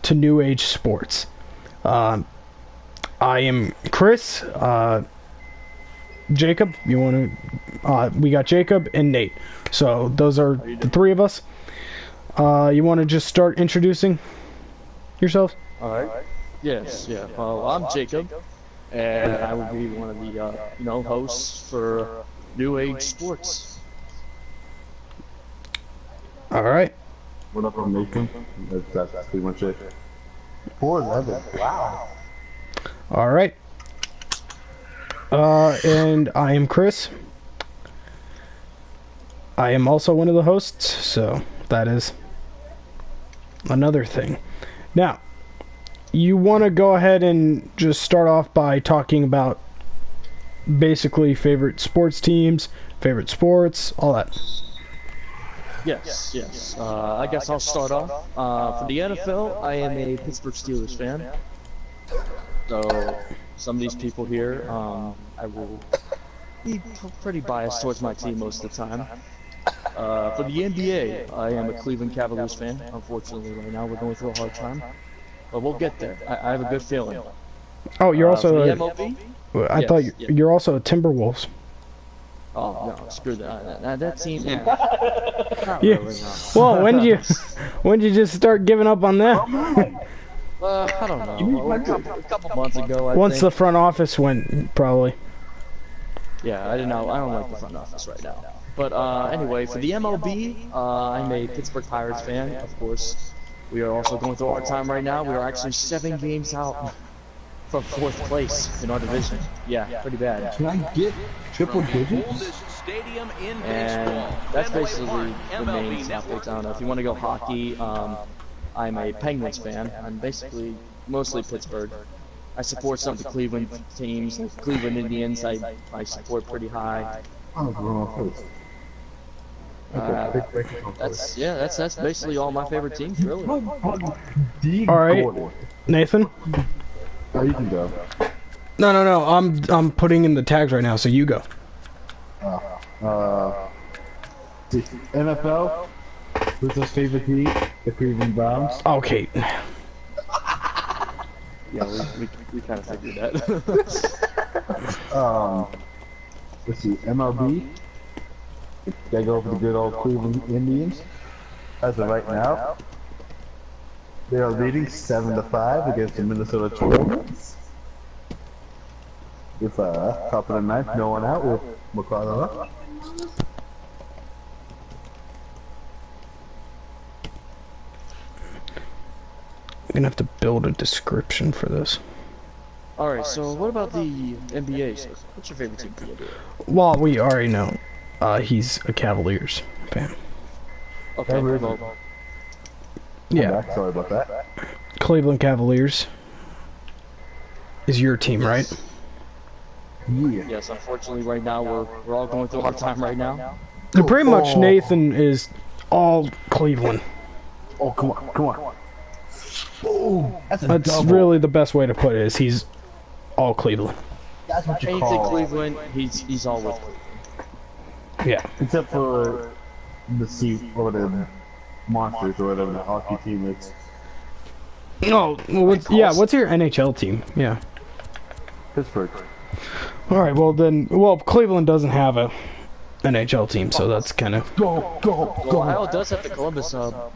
to New Age Sports. I am Chris. Jacob, you want to? We got Jacob and Nate. So those are the three of us. You want to just start introducing yourselves? All right. Yes. Yeah. Well, I'm Jacob, and I will be one of the hosts for New Age Sports. All right. What up, I'm Nathan. That's pretty much it. 411. Wow. All right. And I am Chris. I am also one of the hosts, so that is another thing. Now, you want to go ahead and just start off by talking about basically favorite sports teams, favorite sports, all that. Yes. I guess I'll start off. For the NFL, I am a Pittsburgh Steelers fan. So, some of these people here, I will be pretty biased towards my team most of the time. For the NBA, I am a Cleveland Cavaliers fan. Unfortunately, right now we're going through a hard time. But we'll get there. I have a good feeling. Oh, you're also the MLB? I thought you're also a Timberwolves. Oh no, screw that. That team. Yeah. Really, no. Well, when did you just start giving up on that? I don't know. A couple months ago. Once the front office went, probably. Yeah, I don't like the front office right now. But anyway, for the MLB, I'm a Pittsburgh Pirates fan, of course. We are also going through a hard time right now. We are actually 7 games out from 4th place in our division. Yeah, pretty bad. Can I get triple digits? And that's basically the main topics. I don't know if you want to go hockey. I'm a Penguins fan. I'm basically mostly Pittsburgh. I support some of the Cleveland teams, like Cleveland Indians. I support pretty high. Oh, that's basically all my favorite teams, really. All right, Nathan. Oh, you can go. No. I'm putting in the tags right now, so you go. The NFL. Who's his favorite team? The Cleveland Browns. Okay. Yeah, we kind of figured that. Let's see, MLB. They go for the good old Cleveland Indians. As of right now, they are leading 7-5 against the Minnesota Twins. With top of the ninth, no one out with McCarthy up. I'm gonna have to build a description for this. Alright, so what about the NBA? So what's your favorite team for the NBA? Well, we already know. He's a Cavaliers fan. Okay, well, yeah. Sorry about that. Cleveland Cavaliers is your team, right? Yeah. Yes, unfortunately right now we're all going through a hard time right now. So pretty much Nathan is all Cleveland. Oh, come on. Oh, that's really the best way to put it, is he's all Cleveland. That's what you He's call. in Cleveland, he's all with Cleveland. Yeah. Except for the sea or the Monsters or whatever the hockey team is. Oh, well, what's your NHL team? Yeah. Pittsburgh. All right, well Cleveland doesn't have a NHL team, so that's kind of Go. Ohio does have the Columbus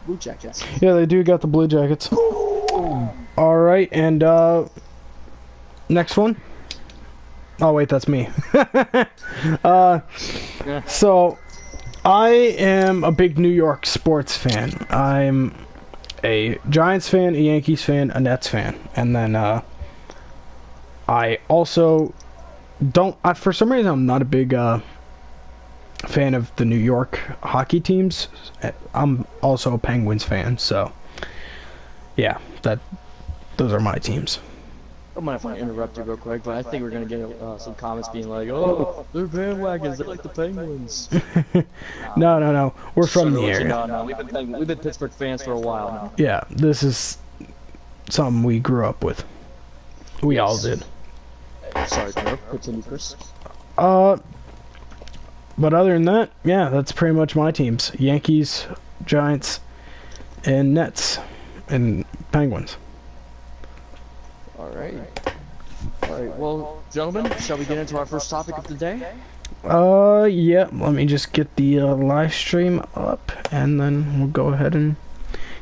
Blue Jackets. Yeah, they do got the Blue Jackets. All right, and next one. Oh wait, that's me. So I am a big New York sports fan. I'm a Giants fan, a Yankees fan, a Nets fan, and then I also don't. For some reason, I'm not a big fan of the New York hockey teams. I'm also a Penguins fan, so yeah, those are my teams. I don't mind if I interrupt you real quick, but I think we're gonna get some comments being like, "Oh, they're bandwagons. They like the Penguins." No. We're from the area. No. We've been Pittsburgh fans for a while now. Yeah, this is something we grew up with. We all did. Sorry, continue, Chris. But other than that, yeah, that's pretty much my teams. Yankees, Giants, and Nets. and Penguins. All right. All right. Well, gentlemen, shall we get into our first topic of the day? Yeah. Let me just get the live stream up, and then we'll go ahead and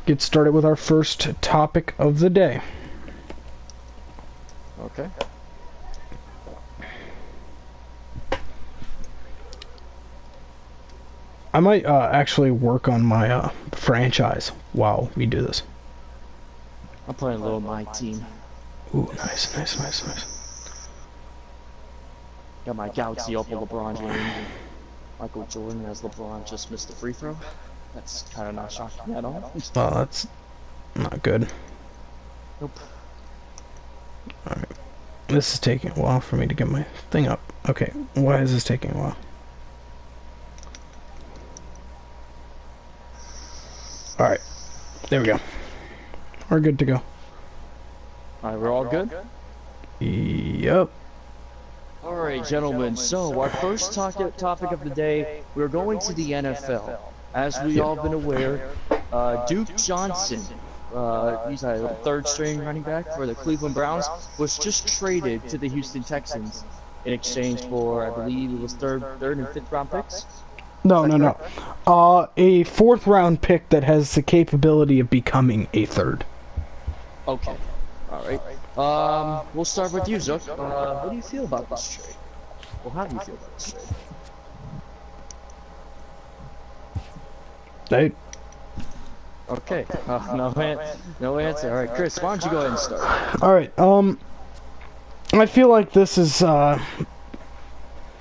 get started with our first topic of the day. Okay. I might actually work on my franchise while we do this. I'm playing a little my team. Ooh, nice, nice, nice, nice. Got my Galaxy up with LeBron James. Michael Jordan as LeBron just missed the free throw. That's kind of not shocking at all. Well, that's not good. Nope. Alright. This is taking a while for me to get my thing up. Okay, why is this taking a while? Alright. There we go. We're good to go. Alright, we're all good? Yep. Alright, gentlemen, so our first topic of the day, we're going to the NFL. As we all been aware, Duke Johnson, he's a third string running back for the Cleveland Browns, was just traded to the Houston Texans in exchange for, I believe it was third and fifth round picks? No. A fourth round pick that has the capability of becoming a third. Okay. Alright. We'll start with you, Zook. What do you feel about this trade? Well, how do you feel about this trade? Okay. No answer. Alright, Chris, why don't you go ahead and start? Alright, I feel like this is,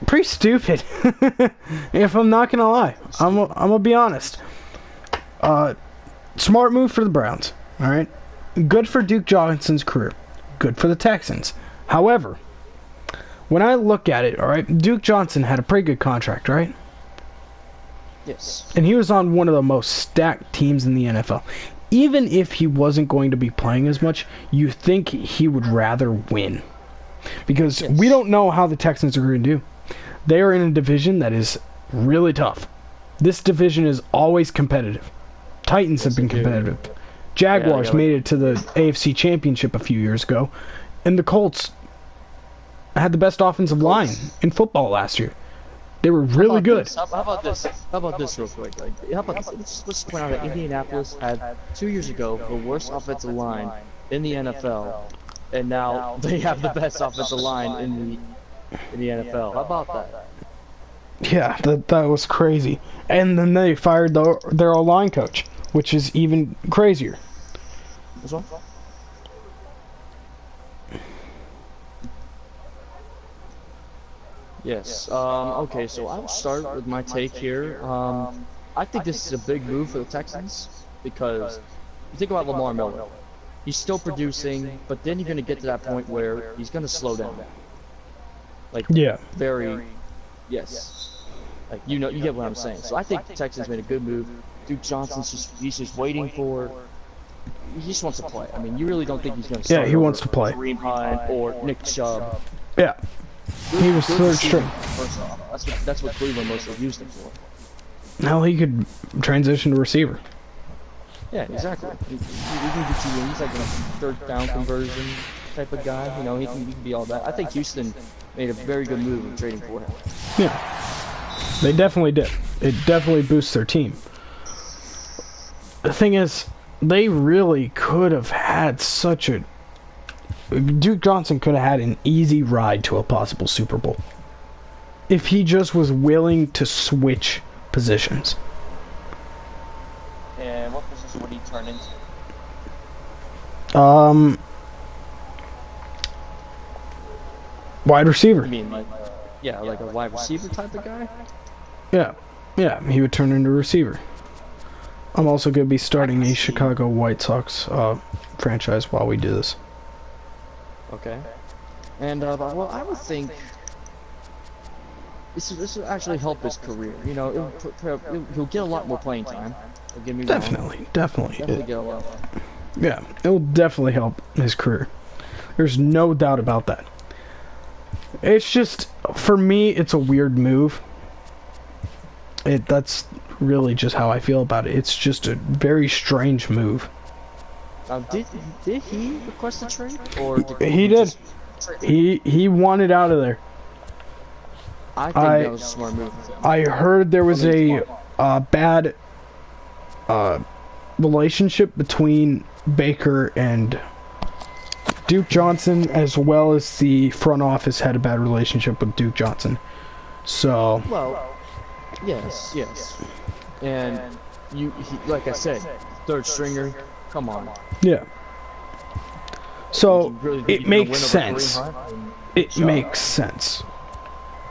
pretty stupid. If I'm not gonna lie. I'm gonna be honest. Smart move for the Browns. Alright? Good for Duke Johnson's career. Good for the Texans. However, when I look at it, alright, Duke Johnson had a pretty good contract, right? Yes. And he was on one of the most stacked teams in the NFL. Even if he wasn't going to be playing as much, you think he would rather win. Because we don't know how the Texans are going to do. They are in a division that is really tough. This division is always competitive. Titans have been competitive. Jaguars made it to the AFC Championship a few years ago. And the Colts had the best offensive line in football last year. They were really good. How about this? How about this real quick? How about this? Let's point out that Indianapolis had 2 years ago the worst offensive line in the NFL. And now they have the best offensive line in the NFL. How about that? Yeah, that was crazy. And then they fired their O-line coach, which is even crazier. This one? Yes. Okay, so I'll start with my take here. I think this is a big move for the Texans because you think about Lamar Miller. He's still producing, but then you're going to get to that point where he's going to slow down. Like, yes. Like, you get what I'm saying. So I think the Texans made a good move. Duke Johnson's he's just waiting he just wants to play. I mean, you really don't think he's going to start he wants to play. Kareem Hunt or Nick Chubb. Yeah. He was third string. First off, that's what Cleveland mostly used him for. Now he could transition to receiver. Yeah, exactly. He can get you in. He's like a third down conversion type of guy. You know, he can be all that. I think Houston made a very good move in trading for him. Yeah, they definitely did. It definitely boosts their team. The thing is, they really could have had Duke Johnson could have had an easy ride to a possible Super Bowl if he just was willing to switch positions. And what position would he turn into? Wide receiver. You mean like a wide receiver type of guy? Yeah, he would turn into a receiver. I'm also going to be starting a Chicago White Sox franchise while we do this. Okay. And, well, I would think this will actually help his career. You know, he'll get a lot more playing time. Don't get me wrong. Definitely. Get a lot more. Yeah, it will definitely help his career. There's no doubt about that. It's just, for me, it's a weird move. That's really just how I feel about it. It's just a very strange move. Did he request a trade, or did He did. He wanted out of there. I think that was a smart move. I heard there was a bad relationship between Baker and Duke Johnson, as well as the front office had a bad relationship with Duke Johnson. So. Well, yes. And like I said, third stringer. Come on. Yeah. So really it makes sense. It makes sense.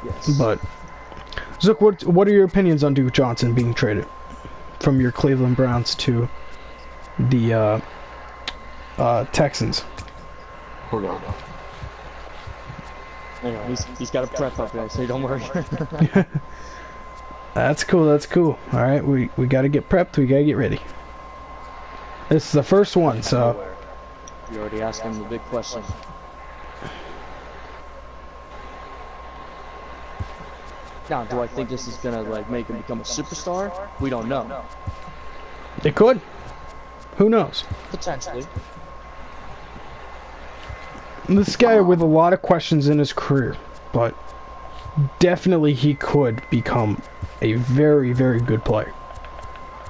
Yes. But Zook, what are your opinions on Duke Johnson being traded from your Cleveland Browns to the Texans? Hold on. Anyway, he's got a prep up there, so don't worry. That's cool. That's cool. All right, we got to get prepped. We got to get ready. This is the first one, so. You already asked him the big question. Now, do I think this is gonna like make him become a superstar? We don't know. It could. Who knows? Potentially. This guy with a lot of questions in his career, but definitely he could become a very, very good player.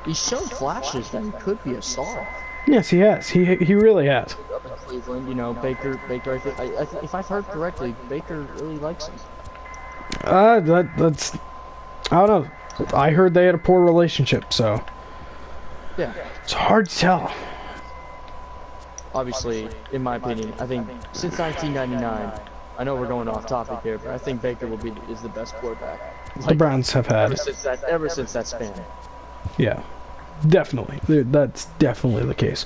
He's shown flashes that he could be a star. Yes, he has. He really has. Up in Cleveland, you know, Baker. I think if I've heard correctly, Baker really likes him. That's. I don't know. I heard they had a poor relationship, so. Yeah. It's hard to tell. Obviously, in my opinion, I think since 1999, I know we're going off topic here, but I think Baker is the best quarterback. Like, the Browns have had. Ever since that span. Yeah, definitely. That's definitely the case.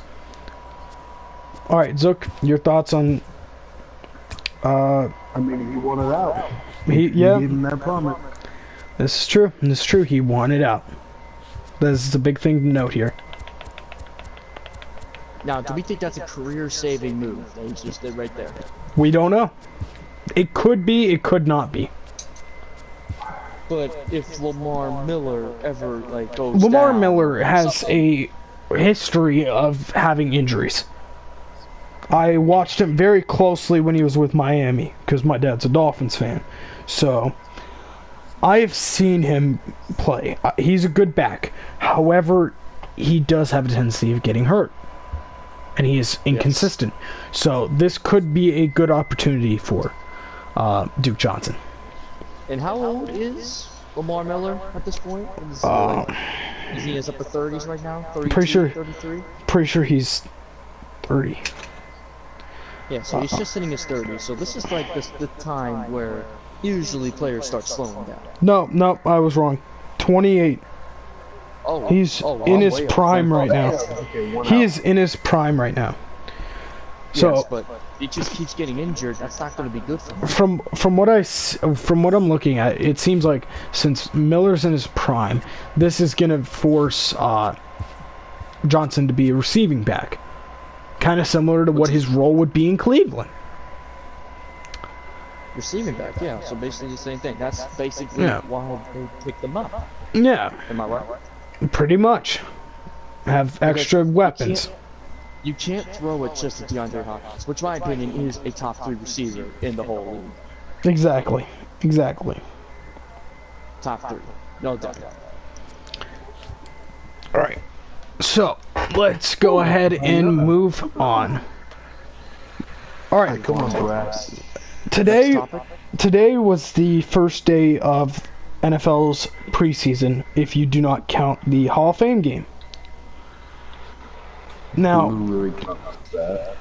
All right, Zook, your thoughts on? I mean, he wanted out. He gave him that promise. This is true. This is true. He wanted out. This is a big thing to note here. Now, do we think that's a career-saving move that he just did right there? We don't know. It could be. It could not be. But if Lamar Miller ever goes Lamar down, Miller has a history of having injuries. I watched him very closely when he was with Miami because my dad's a Dolphins fan. So I've seen him play. He's a good back. However, he does have a tendency of getting hurt. And he is inconsistent. Yes. So this could be a good opportunity for Duke Johnson. And how old is Lamar Miller at this point? Is he in his upper 30s right now? 32, 33? Pretty sure he's 30. Yeah, so he's just hitting his 30s. So this is like the time where usually players start slowing down. No, I was wrong. 28. He's in his prime right now. He is in his prime right now. So, yes, but he just keeps getting injured. That's not going to be good for him. From what I'm looking at, it seems like since Miller's in his prime, this is going to force Johnson to be a receiving back, kind of similar to what his role would be in Cleveland. Receiving back, yeah. So basically the same thing. That's basically why they picked them up. Yeah. Am I right? Pretty much. Have extra weapons. You can't throw it just to DeAndre Hopkins, which in my opinion is a top 3 receiver in the whole league. Exactly. Top 3. No doubt. Alright. So, let's go ahead and move on. Alright. Come on, Brass. Today was the first day of NFL's preseason, if you do not count the Hall of Fame game. Now,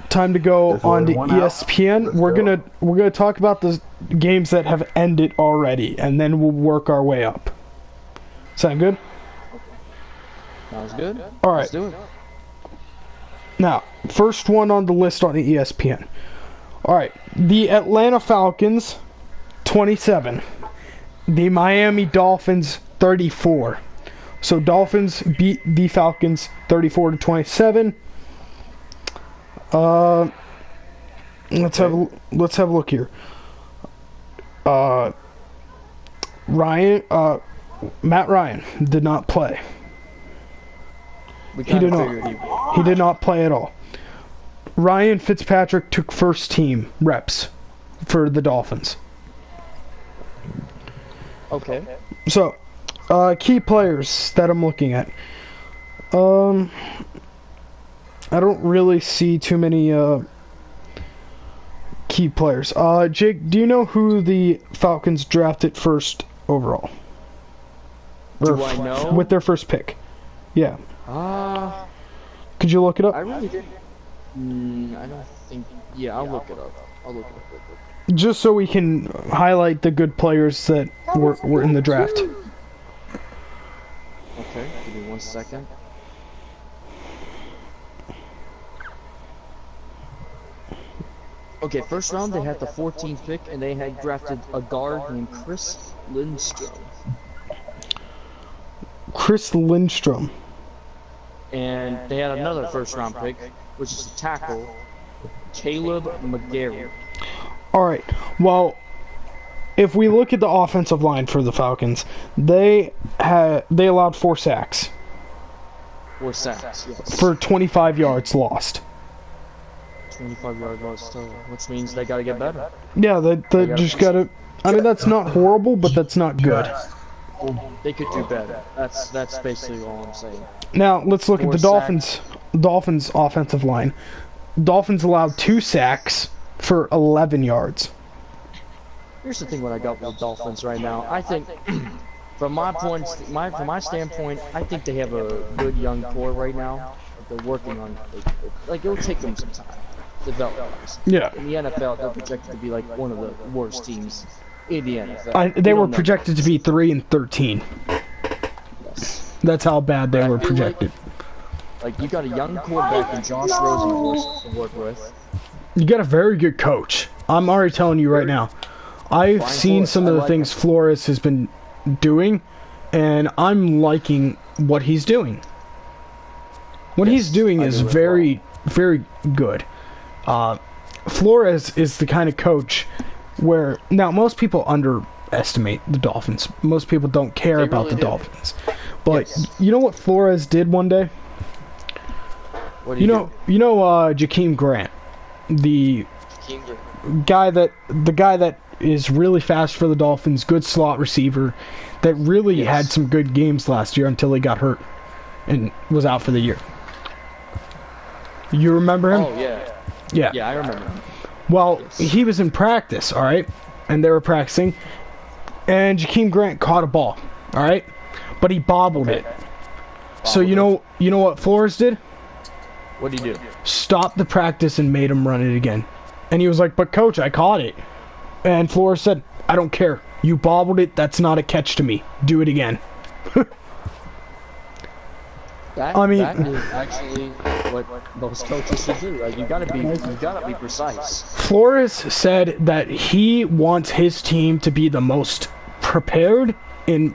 time to go on to ESPN. We're gonna talk about the games that have ended already, and then we'll work our way up. Sound good? Sounds good. All right. Let's do it. Now, first one on the list on the ESPN. All right, the Atlanta Falcons, 27. The Miami Dolphins, 34. So Dolphins beat the Falcons 34-27. Let's have a look here. Matt Ryan did not play. He did not play at all. Ryan Fitzpatrick took first team reps for the Dolphins. Okay. So, key players that I'm looking at. I don't really see too many key players. Jake, do you know who the Falcons drafted first overall? Do I know? With their first pick. Yeah. Could you look it up? I really didn't. I don't think. Yeah, I'll look it up. Just so we can highlight the good players that were in the draft. Okay, give me 1 second. Okay, first round they had the 14th pick and they had drafted a guard named Chris Lindstrom. Chris Lindstrom. And they had another first round pick, which is a tackle, Caleb McGarry. Alright, well, if we look at the offensive line for the Falcons, they allowed 4 sacks. 4 sacks, yes. For 25 yards lost. 25-yard loss, which means they gotta get better. Yeah, they just gotta... I mean, that's not horrible, but that's not good. They could do better. That's basically all I'm saying. Now, let's look at the 4 Dolphins' offensive line. Dolphins allowed 2 sacks for 11 yards. Here's the thing what I got with the Dolphins right now. I think, from my standpoint, I think they have a good young core right now. They're working on, like it'll take them some time to develop. Yeah. In the NFL, they're projected to be like one of the worst teams in the NFL. They were projected to be 3-13. Yes. That's how bad they were projected. Like you got a young quarterback in Josh Rosen to work with. You got a very good coach. I'm already telling you right now. I've seen some of the things Flores has been doing, and I'm liking what he's doing. What he's doing is very, very good. Flores is the kind of coach where... Now, most people underestimate the Dolphins. Most people don't care about the Dolphins. But you know what Flores did one day? What do you know? You know Jakeem Grant, the guy that is really fast for the Dolphins, good slot receiver, that really had some good games last year until he got hurt and was out for the year. You remember him? Oh, yeah. Yeah. Yeah, I remember him. Well, he was in practice, all right? And they were practicing, and Jakeem Grant caught a ball, all right? But he bobbled it. So you know what Flores did? What did he do? Stopped the practice and made him run it again. And he was like, "But coach, I caught it." And Flores said, "I don't care. You bobbled it. That's not a catch to me. Do it again." That is actually what most coaches should do. Like, you gotta be precise. Flores said that he wants his team to be the most prepared and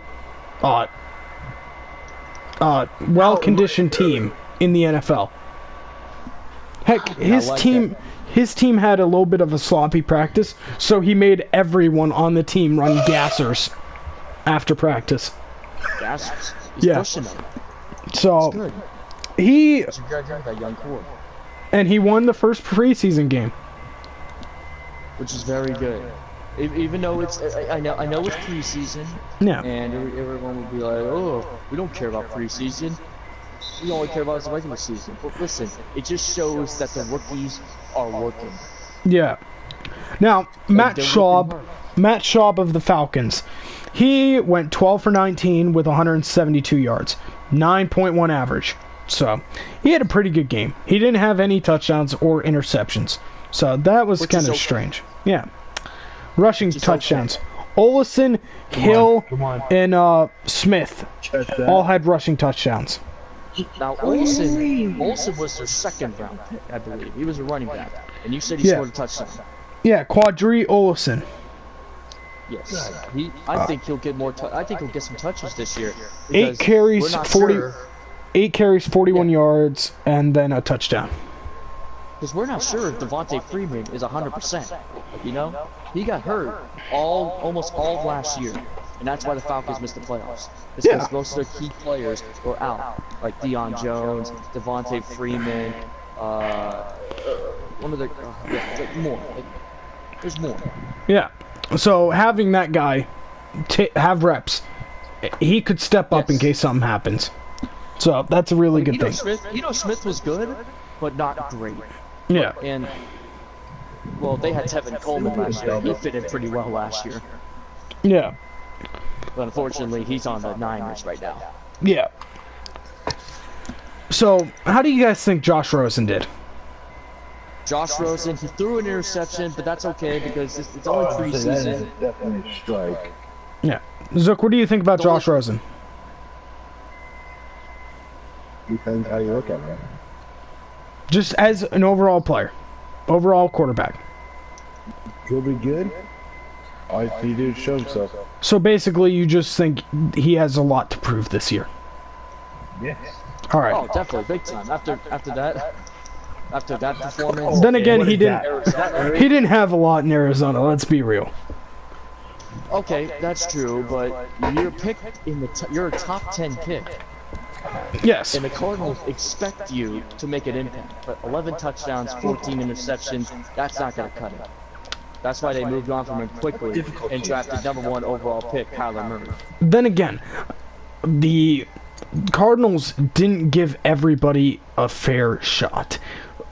well-conditioned team in the NFL. Heck, his team had a little bit of a sloppy practice, so he made everyone on the team run gassers after practice. Gassers? He's pushing them. So good. He that young core, and he won the first preseason game, which is very good. Even though it's, I know it's preseason. Yeah. And everyone would be like, "Oh, we don't care about preseason. We only care about the regular season." But listen, it just shows that the rookies are working. Yeah. Now, Matt Schaub of the Falcons, he went 12 for 19 with 172 yards, 9.1 average. So, he had a pretty good game. He didn't have any touchdowns or interceptions. So, that was kind of strange. Yeah. Rushing touchdowns. Olsen, Hill, and Smith all had rushing touchdowns. Now, Olsen was their second round pick, I believe. He was a running back. And you said he scored a touchdown. Yeah, Quadri Olsen. Yes. I think he'll get more. I think he'll get some touches this year. 8 carries, 41 yards, and then a touchdown. Because we're not sure if Devontae Freeman is 100%. You know, he got hurt almost all of last year, and that's why the Falcons missed the playoffs. Because most of their key players were out, like Deion Jones, Devontae Freeman, one of the like more. Like, there's more. Yeah. So having that guy have reps, he could step up in case something happens. So that's a really good thing. Smith was good, but not great. Yeah. And well, they had Tevin Coleman last year. He fit in pretty well last year. Yeah. But unfortunately, he's on the Niners right now. Yeah. So, how do you guys think Josh Rosen did? Josh Rosen, he threw an interception, but that's okay because it's only preseason. That is definitely a strike. Yeah. Zook, what do you think about Josh Rosen? Depends how you look at it. Just as an overall player. Overall quarterback. Could be good. All he did show himself. So basically, you just think he has a lot to prove this year. Yes. All right. Oh, definitely, big time. After that performance. Then again, he didn't have a lot in Arizona. Let's be real. Okay, that's true, but you're a top 10 pick. Yes. And the Cardinals expect you to make an impact, but 11 touchdowns, 14 interceptions, that's not going to cut it. That's why they moved on from him quickly and drafted #1 overall pick, Kyler Murray. Then again, the Cardinals didn't give everybody a fair shot.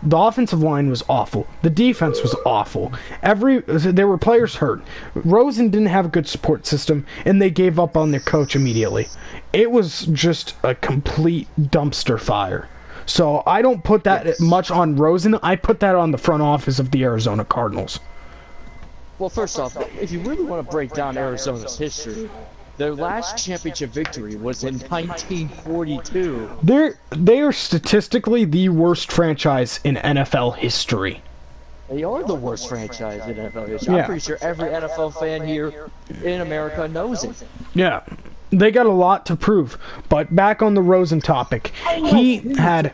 The offensive line was awful. The defense was awful. There were players hurt. Rosen didn't have a good support system, and they gave up on their coach immediately. It was just a complete dumpster fire. So I don't put that much on Rosen. I put that on the front office of the Arizona Cardinals. Well, first off, if you really want to break down Arizona's history, their last championship victory was in 1942. They are statistically the worst franchise in NFL history. They are the worst franchise in NFL history. Yeah. I'm pretty sure every NFL fan here in America knows it. Yeah. They got a lot to prove. But back on the Rosen topic, he had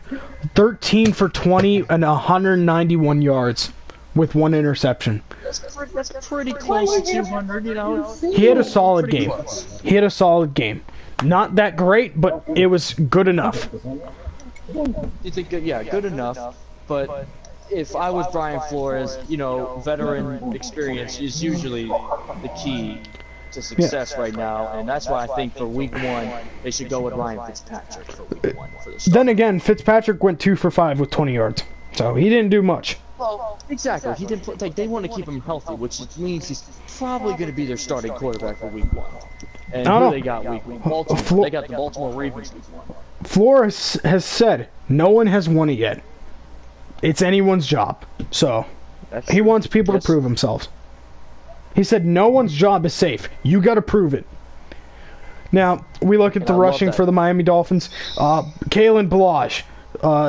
13 for 20 and 191 yards with 1 interception. That's pretty close to 200, you know. He had a solid game. He had a solid game. Not that great, but it was good enough. You think, yeah, good enough. But if I was Brian Flores, you know, veteran experience is usually the key to success right now, and that's why I think for Week 1 they should go with Ryan Fitzpatrick for Week 1 for the start. Then again, Fitzpatrick went 2 for 5 with 20 yards, so he didn't do much. Well, exactly. He didn't. Like, they want to keep him healthy, which means he's probably going to be their starting quarterback for Week 1. And who they got Week 1? Baltimore. They got the Baltimore Ravens Week 1. Flores has said no one has won it yet. It's anyone's job, so he wants people to prove themselves. He said no one's job is safe. You got to prove it. Now we look at the rushing for the Miami Dolphins. Kalen Balaj.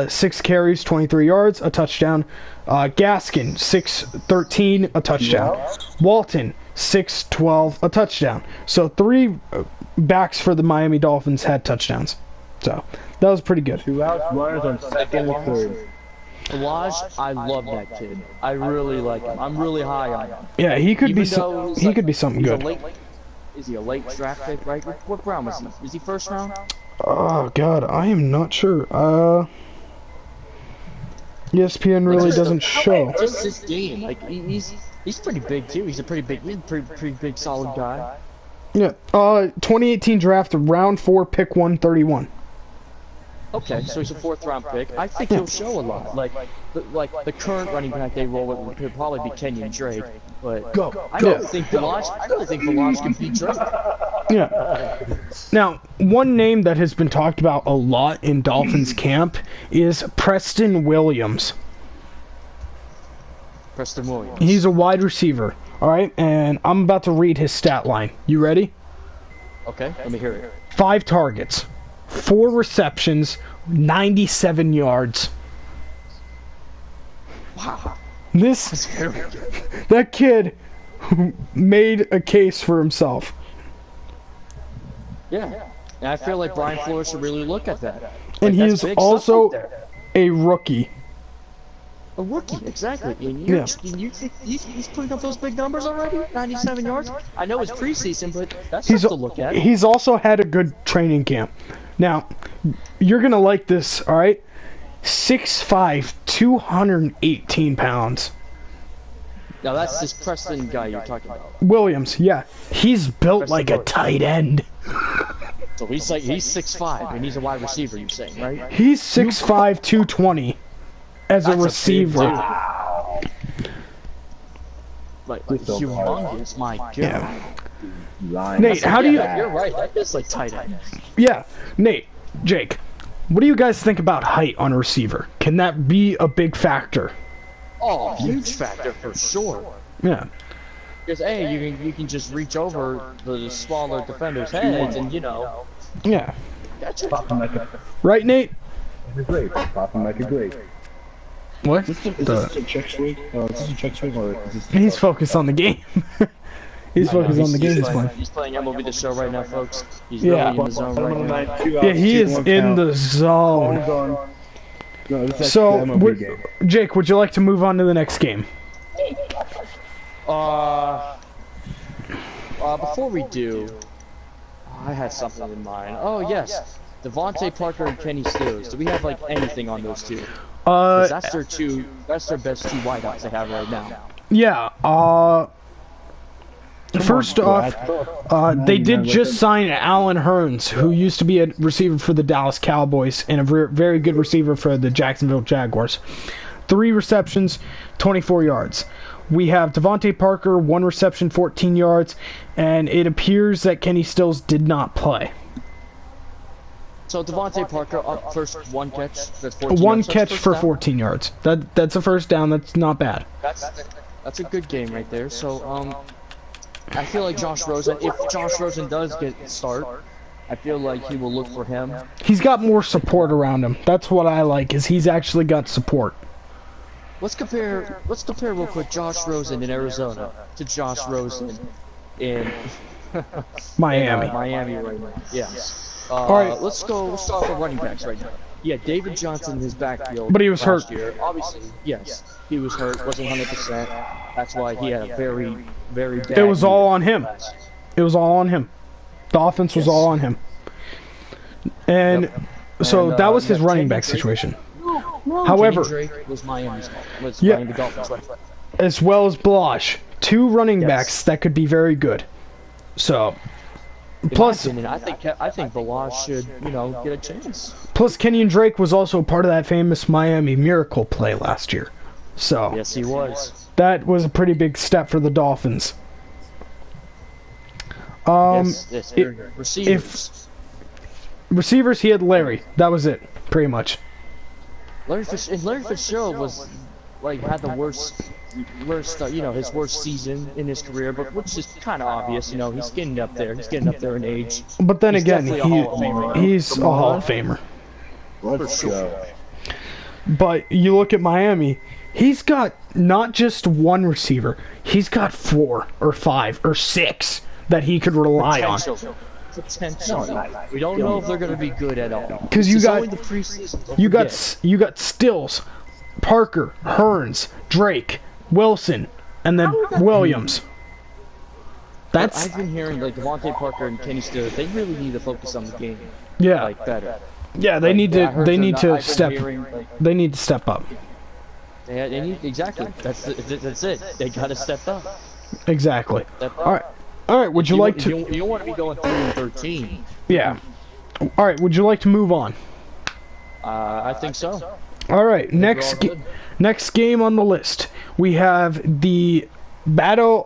6 carries, 23 yards, a touchdown. Gaskin, 6-13, a touchdown. Walton, 6-12, a touchdown. So 3 backs for the Miami Dolphins had touchdowns. So that was pretty good. 2 outs, runners on second and third. Balaj, I love that kid. I really like him. I'm really high on him. Yeah, he could be something good. Is he a late draft pick, right? What round was he? Is he first round? Oh God, I am not sure. ESPN really doesn't show. Just his game, like he's pretty big too. He's a pretty big solid guy. Yeah. 2018 draft, round 4, pick 131. Okay, so he's a 4th round pick. I think he'll show a lot. Like the current running back they roll with could probably be Kenyon Drake, but I don't think Balaj can beat Drake. Yeah. Now, one name that has been talked about a lot in Dolphins camp is Preston Williams. Preston Williams. He's a wide receiver. All right, and I'm about to read his stat line. You ready? Okay, let me hear it. 5 targets, 4 receptions, 97 yards. Wow. That kid made a case for himself. Yeah, and I feel like Brian Flores should really look at that. And he's also a rookie. A rookie, exactly. And you think he's putting up those big numbers already? 97 yards? I know it's preseason, but that's something to look at. He's also had a good training camp. Now, you're going to like this, all right? 6'5", 218 pounds. Now that's this Preston guy you're talking about. Williams, yeah. He's built Preston like a Williams. tight end. So he's 6'5", and he's a wide receiver, you're saying, right? He's 6'5", 220 as a That's receiver. big dude. Like humongous, my God. Yeah. Line. Nate, how do you... You're right, that is like tight end. Yeah, Nate, Jake, what do you guys think about height on a receiver? Can that be a big factor? Oh, huge factor for sure. Yeah. Because A, you can just reach over the smaller defenders' heads and, Yeah. gotcha. Popping like a Right, grape. Popping like a grape. what? Is this a check swing? Is this a check swing or is this... He's focused on the game. He's focused on the game he's playing. He's playing MLB The Show right now, folks. He's Yeah. really in the zone right now. Yeah, he is in the zone. No, this is So, actually the MLB game. Jake, would you like to move on to the next game? Before we do, I had something in mind. Oh, yes. Devontae Parker and Kenny Stills. Do we have, like, anything on those two? 'Cause that's their best two wideouts they have right now. Yeah, first off, they did just sign Allen Hurns, who used to be a receiver for the Dallas Cowboys and a very good receiver for the Jacksonville Jaguars. 3 receptions, 24 yards. We have Devontae Parker, 1 reception, 14 yards, and it appears that Kenny Stills did not play. So Devontae Parker up first, 1 catch. That's 14 1 yards, catch first for down. 14 yards. That's a first down. That's not bad. That's a good game right there. So I feel like Josh Rosen, if Josh Rosen does get a start, I feel like he will look for him. He's got more support around him. That's what I like, is he's actually got support. Let's compare real quick Josh Rosen in Arizona to Josh Rosen in Miami. Miami right now. Yeah. Alright. Let's start with running backs right now. Yeah, David Johnson in his backfield. But he was last hurt. Year. Obviously, yes, he was hurt. Wasn't 100%. That's why he had a very bad. It was all year. on him. It was all on him. The offense was all on him. And so And, that was his yeah, running Kenny back Drake. situation. However, Kenny Drake was Miami's fault. Was Yeah. Miami Dolphins. Right? as well as Blanche, 2 running Yes. backs that could be very good. So, In plus my opinion, I think Balaj should get a chance. Kenyon Drake was also part of that famous Miami Miracle play last year. So, Yes, he was. that was a pretty big step for the Dolphins. Yes, if- receivers. Receivers, he had Larry. That was it, pretty much. Larry Fitzgerald was had the worst, his worst season in his career, but which is kind of obvious. He's getting up there. He's getting up there in age. But then He's again, definitely a Hall of Famer. he's a Hall of Famer. Let's For sure. go. But you look at Miami, he's got not just 1 receiver, he's got 4 or 5 or 6 that he could rely on. Potential. We don't know if they're going to be good at all. 'Cause you It's got- only the preseason. Don't You forget. got Stills, Parker, Hearns, Drake, Wilson, and then Williams. That's I've been hearing Devontae Parker and Kenny Stills. They really need to focus on the game yeah, better. yeah. They need I to heard they they're need not- to I've been step hearing, they need to step up. they need exactly. That's it. They got to step up. Exactly. Step up. All right. Would you like to? You don't want to be going 3-13. Yeah. All right. Would you like to move on? I think so. All right. we're Next all good. next game on the list, we have the battle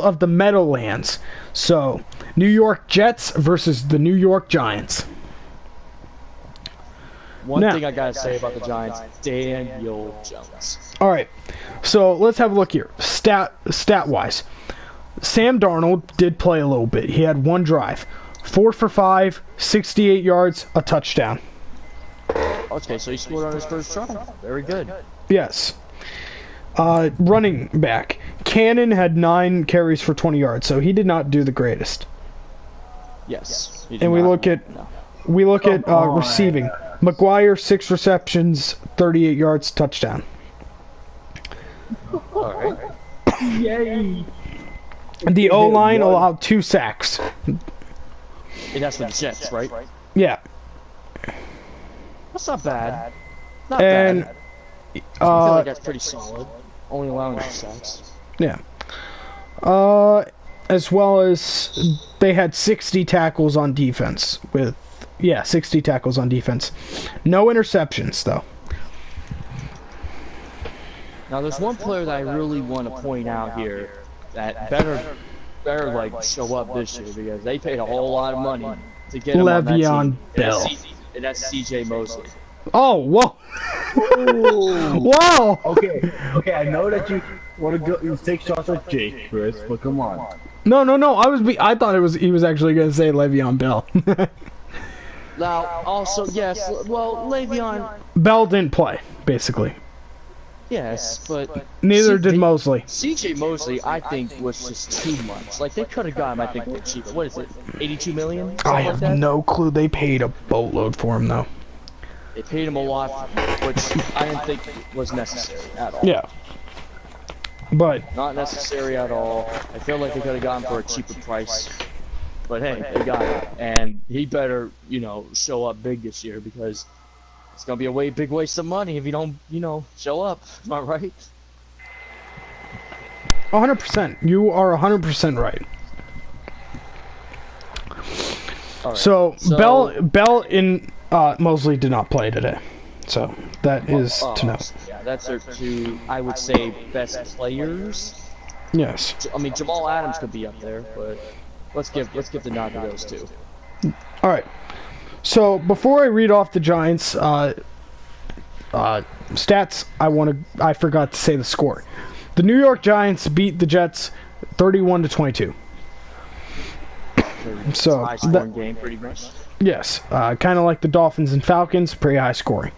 of the Meadowlands. So, New York Jets versus the New York Giants. One Now- thing I gotta say about the Giants, Daniel Jones. All right. So, let's have a look here. Stat-wise. Sam Darnold did play a little bit. He had 1 drive. 4 for 5, 68 yards, a touchdown. Okay, so he scored on his first try. Very good. Yes. Running back. Cannon had 9 carries for 20 yards, so he did not do the greatest. Yes. he did And we not- look at no. receiving. McGuire, 6 receptions, 38 yards, touchdown. All right. The O-line allowed 2 sacks. And that's for the Jets, right? Yeah. That's not bad. Not And bad. I feel like that's pretty solid. Only allowing 2 sacks. yeah. As well as they had 60 tackles on defense 60 tackles on defense. No interceptions though. Now there's one player that I really want to point out here that better like show up this year because they paid a whole lot of money to get him on that Le'Veon team. Bell. And that's CJ Mosley. Oh, whoa. Wow. Okay, I know that you want to go take shots at Jake, Chris, but come on. No. I thought he was actually going to say Le'Veon Bell. Now, also, yes, well, Le'Veon, Bell didn't play, basically. yes, but Neither did Mosley. CJ Mosley, I think, was just too much. Like, they could have got him, I think, way cheaper. What is it, 82 million? I Something have like that? no clue. They paid a boatload for him, though. They paid him a lot, which I didn't think was necessary at all. Yeah. But Not necessary at all. I feel like they could have got him for a cheaper price. But hey, they got him. And he better, show up big this year because it's going to be a big waste of money if you don't, show up. Am I right? 100%. You are 100% right. All right. So Bell and Mosley did not play today. So that is to know. Yeah, that's their two, I would say, best players. Yes. I mean, Jamal Adams could be up there, but let's give the nod to those two. All right. So before I read off the Giants stats, I forgot to say the score. The New York Giants beat the Jets 31-22. So High scoring game, pretty much. yes, kind of like the Dolphins and Falcons, pretty high scoring.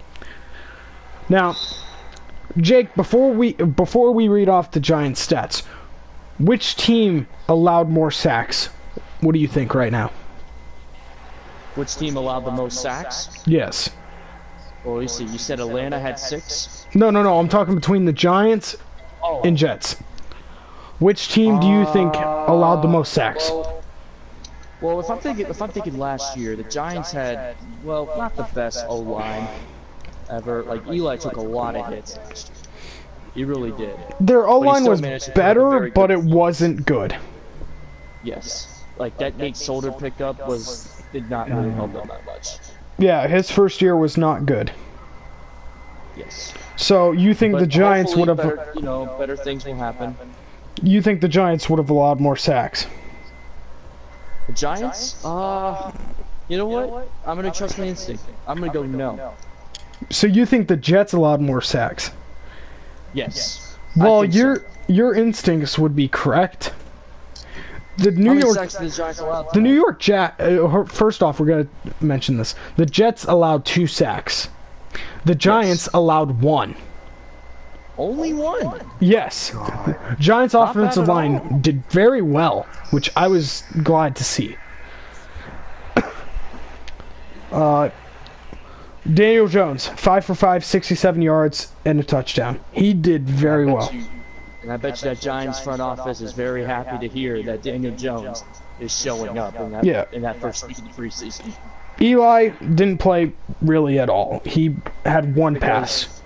Now, Jake, before we read off the Giants stats, which team allowed more sacks? What do you think right now? Which team allowed the most sacks? Yes. Well, you see, you said Atlanta had 6. No. I'm talking between the Giants and Jets. Which team do you think allowed the most sacks? Well, if I'm thinking last year, the Giants had, well, not the best O-line ever. Like, Eli took a lot of hits last year. He really did. Their O-line still was managed to have a better, very but good it wasn't good. Yes. Like, that Nate Solder pickup did not really help them that much. Yeah, his first year was not good. Yes. So you think But the Giants would hopefully have? better things will happen. You think the Giants would have allowed more sacks? The Giants? You know what? I'm gonna trust my instinct. I'm gonna go no. So you think the Jets allowed more sacks? Yes. Well, I think your instincts would be correct. The How New many York sacks did the Giants allow? the New York first off, we're gonna mention this. The Jets allowed 2 sacks. The Giants allowed 1. Only 1. Yes. Giants Not offensive bad at line all. did very well, which I was glad to see. Daniel Jones, 5 for 5, 67 yards, and a touchdown. He did very well. And I bet you that Giants front office is very happy to hear that Daniel Jones is showing up in that first week of the preseason. Eli didn't play really at all. He had 1 pass.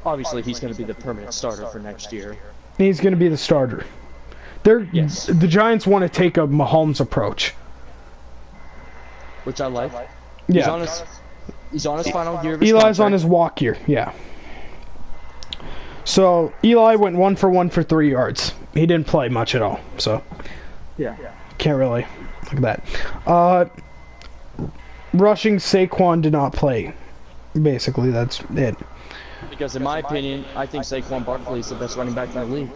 Obviously, he's going to be the permanent starter for next year. He's going to be the starter. Yes. The Giants want to take a Mahomes approach. Which I like. Yeah. He's on his final year of his Eli's contract. on his walk year, yeah. So, Eli went 1 for 1 for 3 yards. He didn't play much at all, so Yeah. can't really look at that. Rushing, Saquon did not play. Basically, that's it. Because in my opinion, I think Saquon Barkley is the best running back in the league.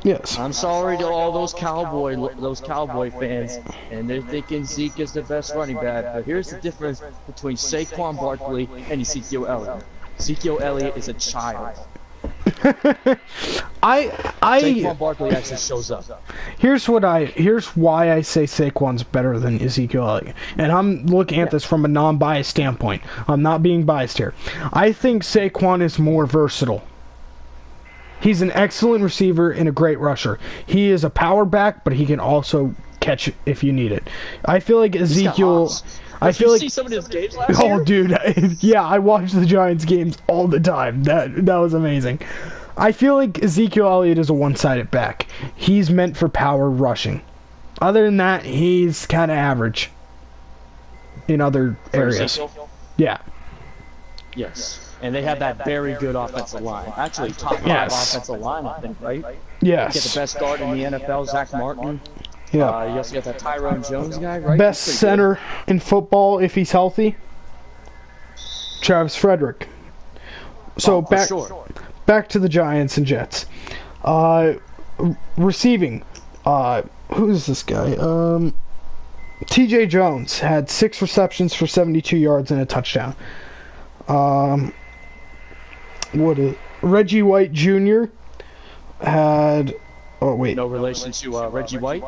Yes. I'm sorry to all those Cowboy fans, and they're thinking Zeke is the best running back. But here's the difference between Saquon Barkley and Ezekiel Elliott. Ezekiel Elliott is a child. Saquon Barkley actually shows up. Here's why I say Saquon's better than Ezekiel Elliott. And I'm looking at this from a non-biased standpoint. I'm not being biased here. I think Saquon is more versatile. He's an excellent receiver and a great rusher. He is a power back, but he can also catch if you need it. I feel like Ezekiel I feel you like see some of his games last year? oh, dude, yeah, I watch the Giants games all the time. That was amazing. I feel like Ezekiel Elliott is a one-sided back. He's meant for power rushing. Other than that, he's kind of average in other areas. Ezekiel? Yeah. Yes. And they have that very good offensive line. Actually, top 5 offensive line, I think, right? Yes. Get the best guard in the NFL, Zach Martin. Yeah. You also got that Tyrone Jones guy, right? Best center in football if he's healthy. Travis Frederick. So back to the Giants and Jets. Receiving. Who's this guy? TJ Jones had 6 receptions for 72 yards and a touchdown. Reggie White Jr. had... Oh, wait. No relation to Reggie White?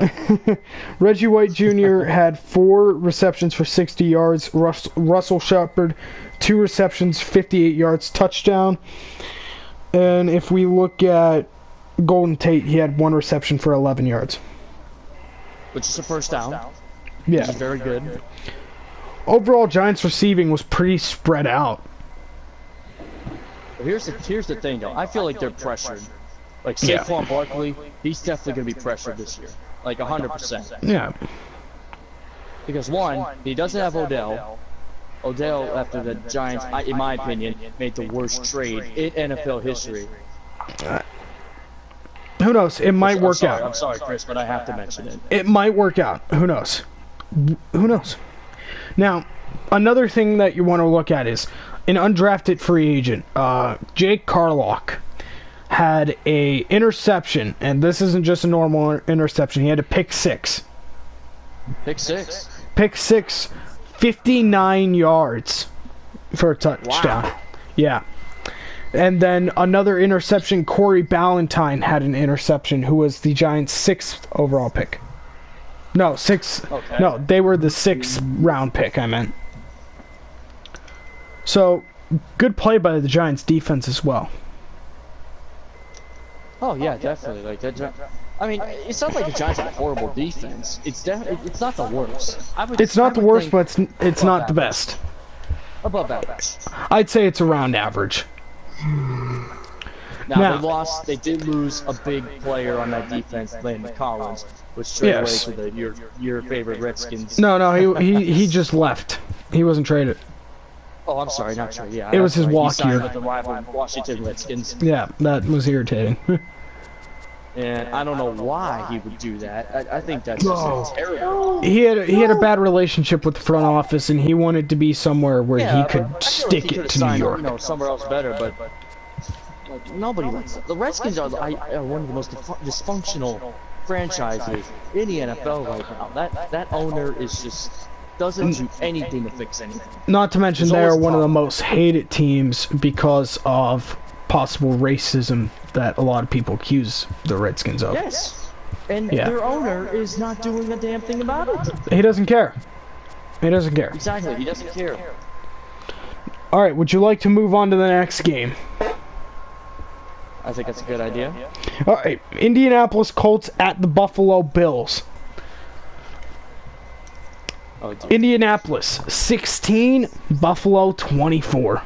Reggie White Jr. had 4 receptions for 60 yards. Russell Shepard, 2 receptions, 58 yards, touchdown. And if we look at Golden Tate, he had 1 reception for 11 yards. Which is a first down. Yeah. Which is very good. Overall, Giants receiving was pretty spread out. But here's the thing, though. I feel like they're pressured. Like Saquon Barkley, he's definitely going to be pressured this year. Like 100%. Yeah. Because one, he doesn't have Odell. Odell, after the Giants, in my opinion, made the worst trade in NFL history. Who knows? It might work out. I'm sorry, Chris, but I have to mention it. It might work out. Who knows? Who knows? Now, another thing that you want to look at is an undrafted free agent. Jake Carlock had a interception, and this isn't just a normal interception. He had a pick 6. Pick 6? Pick 6, 59 yards for a touchdown. Wow. Yeah. And then another interception, Corey Ballantyne had an interception, who was the Giants' 6th overall pick. No, 6th. Okay. No, they were the 6th round pick, I meant. So, good play by the Giants' defense as well. Oh yeah, definitely. Like that. I mean, it's not like the Giants have a horrible defense. It's not the worst. It's not the worst, but it's not the best. Above average. I'd say it's around average. Now they did lose a big player on that defense, Landon Collins, which traded away to your favorite Redskins. No, he just left. He wasn't traded. Oh, I'm sorry, not traded. Yeah, it was his walk year with the rival Washington Redskins. Yeah, that was irritating. And I don't know why he would do that. I think that's just terrible. He had a bad relationship with the front office, and he wanted to be somewhere where he could stick it to New York. Somewhere else better, but like, nobody likes it. The Redskins are one of the most dysfunctional franchises in the NFL right now. That owner is just doesn't do anything to fix anything. Not to mention they are one of the most hated teams because of possible racism that a lot of people accuse the Redskins of. Yes, and their owner is not doing a damn thing about it. He doesn't care. He doesn't care. Exactly, he doesn't care. Alright, would you like to move on to the next game? I think that's a good idea. Alright, Indianapolis Colts at the Buffalo Bills. Oh, dear. Indianapolis 16, Buffalo 24.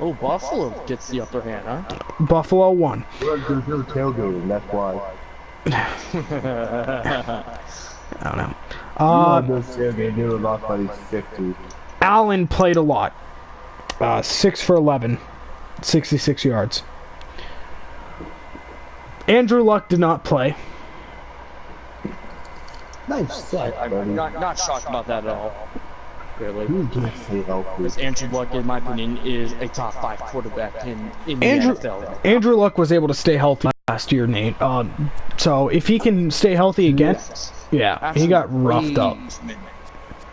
Oh, Buffalo gets the upper hand, huh? Buffalo won. There's no tailgating, that's why. I don't know. They were lost by 50. Allen played a lot. 6 for 11, 66 yards. Andrew Luck did not play. Nice set, I'm not shocked about that at all. Really. Because Because Andrew Luck, in my opinion, is a top 5 quarterback in the NFL. Andrew Luck was able to stay healthy last year, Nate. So if he can stay healthy again, he got roughed up.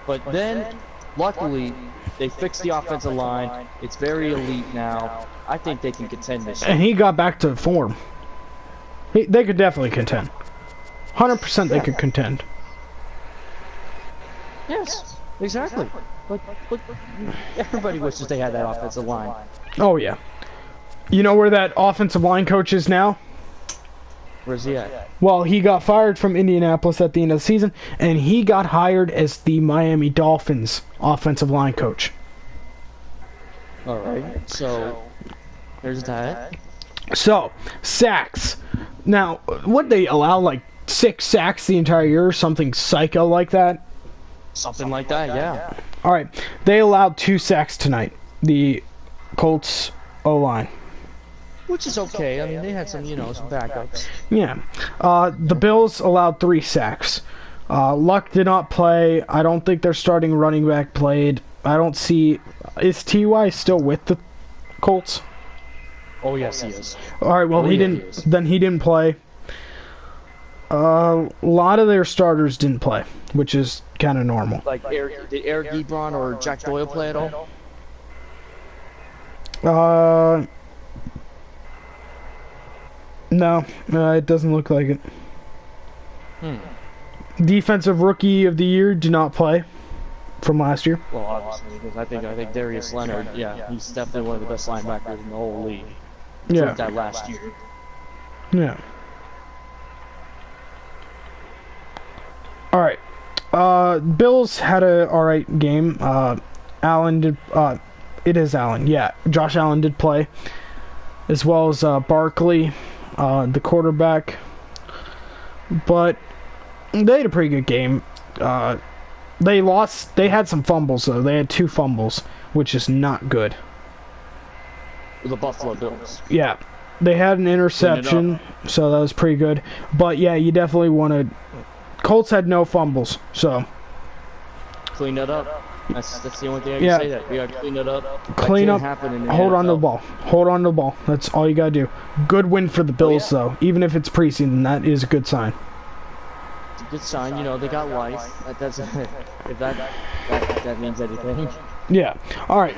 But then, luckily, they fixed the offensive line. It's very elite now. I think they can contend this year. And he got back to form. They could definitely contend. 100% they could contend. Yes, exactly. But everybody wishes they had that offensive line. Oh, yeah. You know where that offensive line coach is now? Where's he at? Well, he got fired from Indianapolis at the end of the season, and he got hired as the Miami Dolphins offensive line coach. All right, so there's that. So, sacks. Now, what they allow, like 6 sacks the entire year, something psycho like that? Something like that, yeah. All right, they allowed 2 sacks tonight. The Colts O-line. Which is okay. I mean, they had some, some backups. Yeah. The Bills allowed 3 sacks. Luck did not play. I don't think their starting running back played. I don't see... Is T.Y. still with the Colts? Oh, yes, he is. All right, well, he didn't... Then he didn't play. A lot of their starters didn't play, which is kind of normal. Like, did Eric Ebron or Jack Doyle play at all? No, it doesn't look like it. Defensive Rookie of the Year did not play from last year. Well, obviously, because I think Darius Leonard, he's definitely one of the best linebackers in the whole league. Yeah. That last year. Yeah. All right. Bills had a all right game. Allen did. It is Allen. Yeah, Josh Allen did play, as well as Barkley, the quarterback. But they had a pretty good game. They lost. They had some fumbles though. They had 2 fumbles, which is not good. The Buffalo Bills. Yeah, they had an interception, so that was pretty good. But yeah, you definitely want to. Colts had no fumbles, so clean that up. That's the only thing I can say. That we gotta clean it up. Clean up. Hold on to the ball. Hold on to the ball. That's all you gotta do. Good win for the Bills, though. Even if it's preseason, that is a good sign. It's a good sign. They got life. That's if that means anything. Yeah. All right.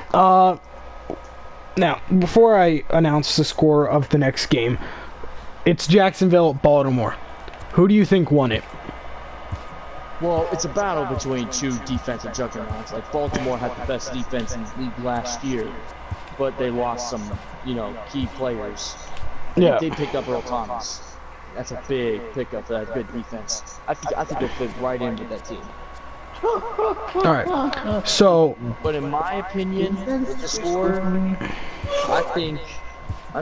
Now, before I announce the score of the next game, it's Jacksonville at Baltimore. Who do you think won it? Well, it's a battle between 2 defensive juggernauts. Like, Baltimore had the best defense in the league last year, but they lost some, key players. Yeah. They picked up Earl Thomas. That's a big pickup for that good defense. I think they'll fit right in with that team. All right. So, but in my opinion, with the score, I'm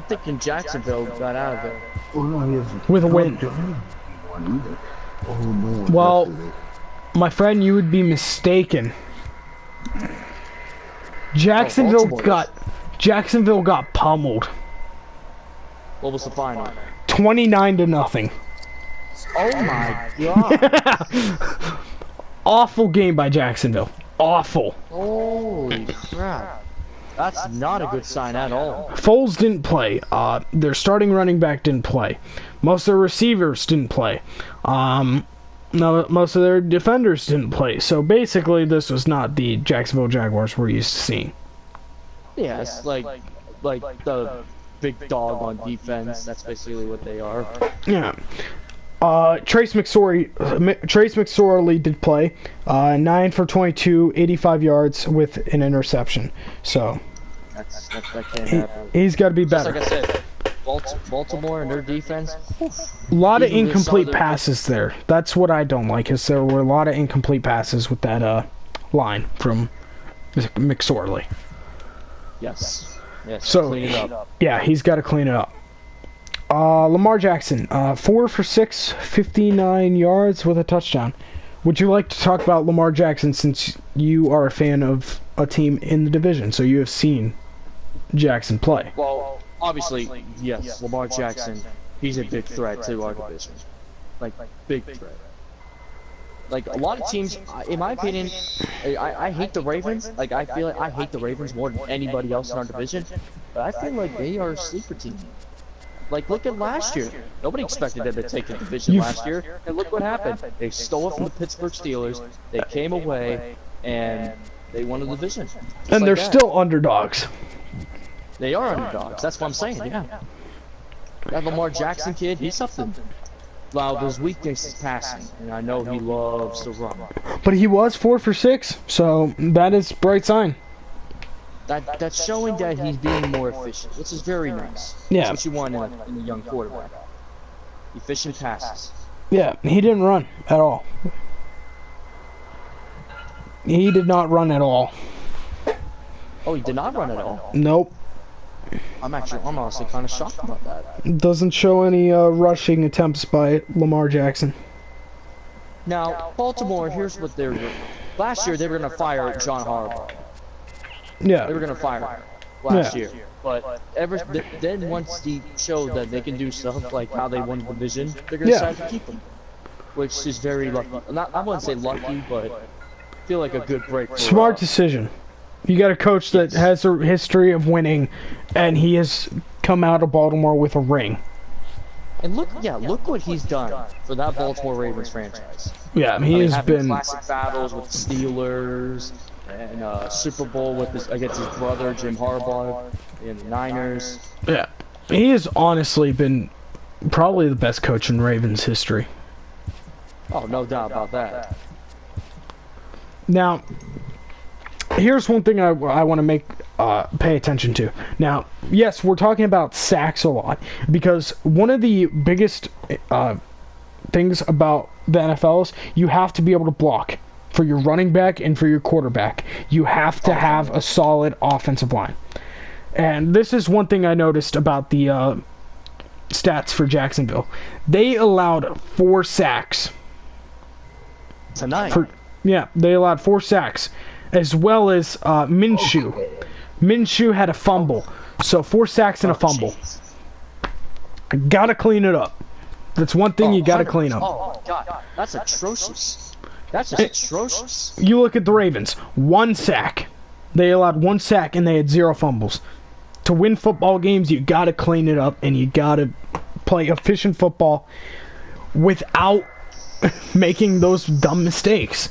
thinking Jacksonville got out of there with a win. Well, my friend, you would be mistaken. Jacksonville got pummeled. What was the final? 29-0. Oh my god. Awful game by Jacksonville. Awful. Holy crap. That's not a good sign at all. Foles didn't play. Their starting running back didn't play. Most of their receivers didn't play. No, most of their defenders didn't play. So basically, this was not the Jacksonville Jaguars we're used to seeing. Yeah, it's like the big dog on defense. That's basically what they are. Yeah. Trace McSorley did play. 9 for 22, 85 yards with an interception. So that can't happen. He's got to be better. Just like I said, Baltimore and their defense. A lot of incomplete passes there. That's what I don't like. Is there were a lot of incomplete passes with that line from McSorley. Yes. So clean it up. Yeah, he's got to clean it up. Lamar Jackson, 4 for 6, 59 yards with a touchdown. Would you like to talk about Lamar Jackson since you are a fan of a team in the division, so you have seen Jackson play? Well, obviously, yes, Lamar Jackson, he's a big threat to our division. Like, big threat. Like, a lot of teams, in my opinion, I hate the Ravens. Like, I feel like I hate the Ravens more than anybody else in our division. But I feel like they are a sleeper team. Like, look at last year. Nobody expected them to take the division last year. And look what happened. They stole it from the Pittsburgh Steelers. They came away, and they won the division. And they're still underdogs. They are underdogs. That's what I'm saying, yeah. That Lamar Jackson kid, he's something. Well, his weakness is passing, and I know he loves to run. But he was 4 for 6, so that is a bright sign. That's showing that he's being more efficient, which is very nice. Yeah. That's what you want in a young quarterback. efficient passes. Yeah, he didn't run at all. He did not run at all. Oh, he did not run at all. Nope. I'm honestly kind of shocked about that. Doesn't show any rushing attempts by Lamar Jackson. Now, Baltimore, here's what they're doing. Last year, they were going to fire John Harbaugh. Yeah. They were going to fire him last year. But then once he showed that they can do stuff like how they won the division, they're going to decide to keep him. Which is very lucky. I wouldn't say lucky, but I feel like a good break. For, smart decision. You got a coach that has a history of winning, and he has come out of Baltimore with a ring. And look what he's done for that Baltimore Ravens franchise. Yeah, he has been classic battles with Steelers and Super Bowl against his brother Jim Harbaugh in the Niners. Yeah, he has honestly been probably the best coach in Ravens history. Oh, no doubt about that. Now, here's one thing I want to pay attention to. Now, yes, we're talking about sacks a lot because one of the biggest things about the NFL is you have to be able to block for your running back and for your quarterback. You have to have a solid offensive line. And this is one thing I noticed about the stats for Jacksonville. They allowed 4 sacks. Tonight. They allowed 4 sacks. As well as Minshew. Minshew had a fumble. So 4 sacks and a fumble. Gotta clean it up. That's one thing you gotta clean up. Oh my god. That's atrocious. That's just atrocious. You look at the Ravens. 1 sack. They allowed 1 sack and they had 0 fumbles. To win football games, you gotta clean it up and you gotta play efficient football without making those dumb mistakes.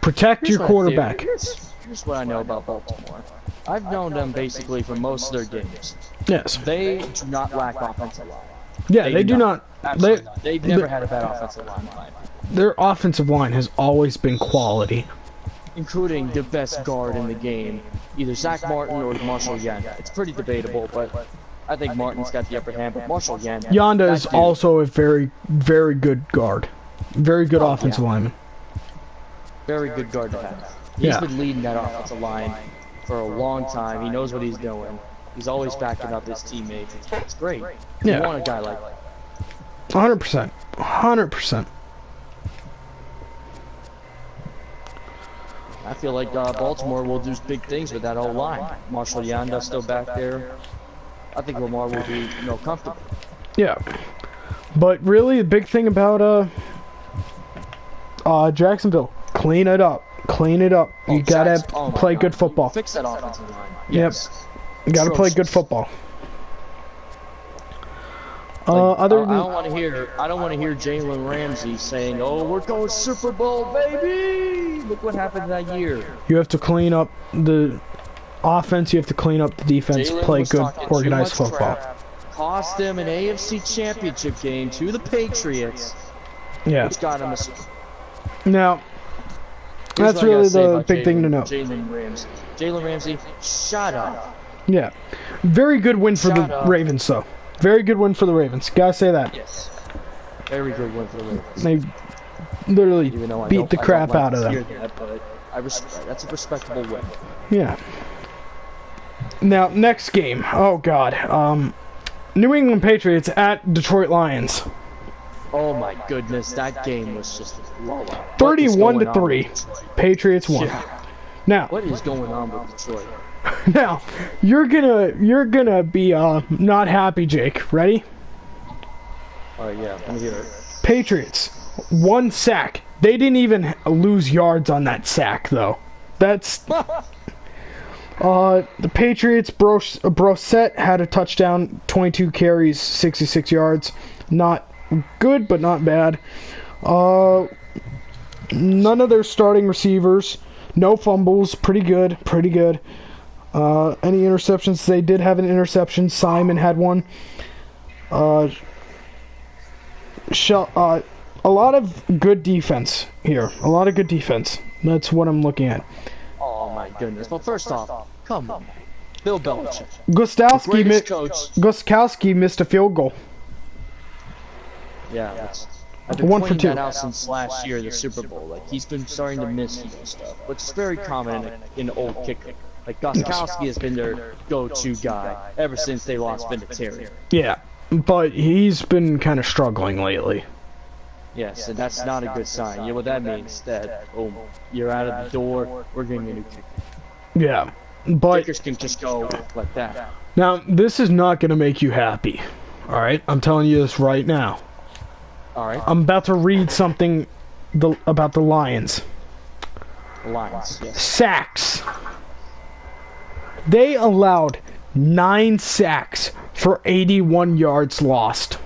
Protect your quarterback. Here's what I know about Baltimore. I've known them basically for most of their games. Yes. They do not lack offensive line. Yeah, they do not. They've never had a bad offensive line. Their offensive line has always been quality. Including the best guard in the game, either Zach Martin or Marshall Yanda. It's pretty debatable, but I think Martin's got the upper hand, but Marshall Yanda... Yanda is also a very, very good guard. Very good offensive lineman. Very good guard to have. He's been leading that offensive line for a long time. He knows what he's doing. He's always backing up his teammates. It's great. You want a guy like that. 100%. 100%. I feel like Baltimore will do big things with that whole line. Marshall Yanda still back there. I think Lamar will be, comfortable. Yeah. But really, the big thing about Jacksonville, clean it up. Clean it up. You gotta play good football. Fix that offensive line. Yes. You gotta play good football. I don't want to hear Jalen Ramsey saying, "Oh, we're going Super Bowl, baby! Look what happened that year." You have to clean up the offense. You have to clean up the defense. Play good, organized football. Cost them an AFC Championship game to the Patriots. Yeah. Which got him a Super Bowl. Now, that's really the big thing to know. Jalen Ramsey, shut up. Yeah. Very good win for the Ravens, though. Very good win for the Ravens. Gotta say that. Yes. Very good win for the Ravens. They literally beat the crap out of them. That's a respectable win. Yeah. Now, next game. Oh, God. New England Patriots at Detroit Lions. Oh, my goodness. That game was just a blowout. 31-3. Patriots won. Yeah. Now, what is going on with Detroit? Now, you're gonna be not happy, Jake. Ready? Yeah, let me hear it. Patriots, 1 sack. They didn't even lose yards on that sack, though. That's the Patriots. Brissett had a touchdown, 22 carries, 66 yards. Not good, but not bad. None of their starting receivers. No fumbles. Pretty good. Pretty good. Any interceptions? They did have an interception. Simon had one. A lot of good defense here. A lot of good defense. That's what I'm looking at. Oh my goodness. Well, first off, come on. Bill Belichick. Gostkowski missed a field goal. Yeah, I've been 1 for pointing 2. that out since last year, the Super Bowl. Like, he's been starting to miss stuff, which is very common in an old kicker. Like, Gostkowski has been their go-to guy ever since they lost Vinatieri. Yeah, but he's been kind of struggling lately. Yes, and that's not a good sign. You know what that means? That, oh, you're out of the door, we're getting a new kicker. Yeah, but Kickers can just go like that. now this is not going to make you happy. All right, I'm telling you this right now. All right. I'm about to read something about the Lions. Lions, yes. Sacks. They allowed 9 sacks for 81 yards lost.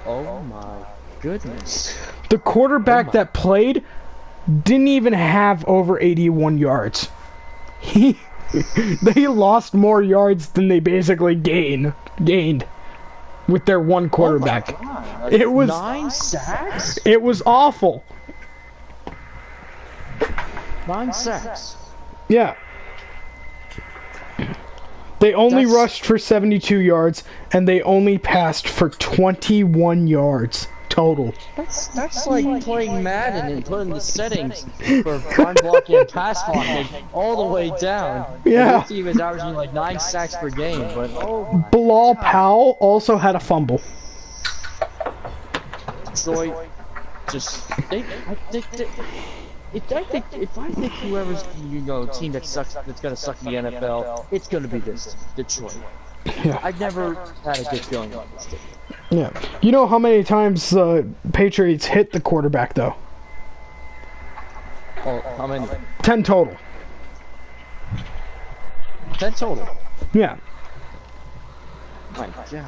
Oh my goodness. The quarterback that played didn't even have over 81 yards. They lost more yards than they basically gained with their one quarterback. Oh my God. It was 9 sacks? It was awful. 9 sacks. Yeah. They only That's- rushed for 72 yards, and they only passed for 21 yards total. That's like playing Madden and putting the settings for run blocking and pass blocking all the way down. Yeah. And your team is averaging like 9 sacks per game, but oh my Bilal God. Powell also had a fumble. Detroit just I think whoever's team that sucks that's gonna suck in the NFL, it's gonna be this Detroit. Yeah. I've never had a good feeling about this team. Yeah. You know how many times Patriots hit the quarterback, though? Oh, how many? 10 total. 10 total. Yeah. My God.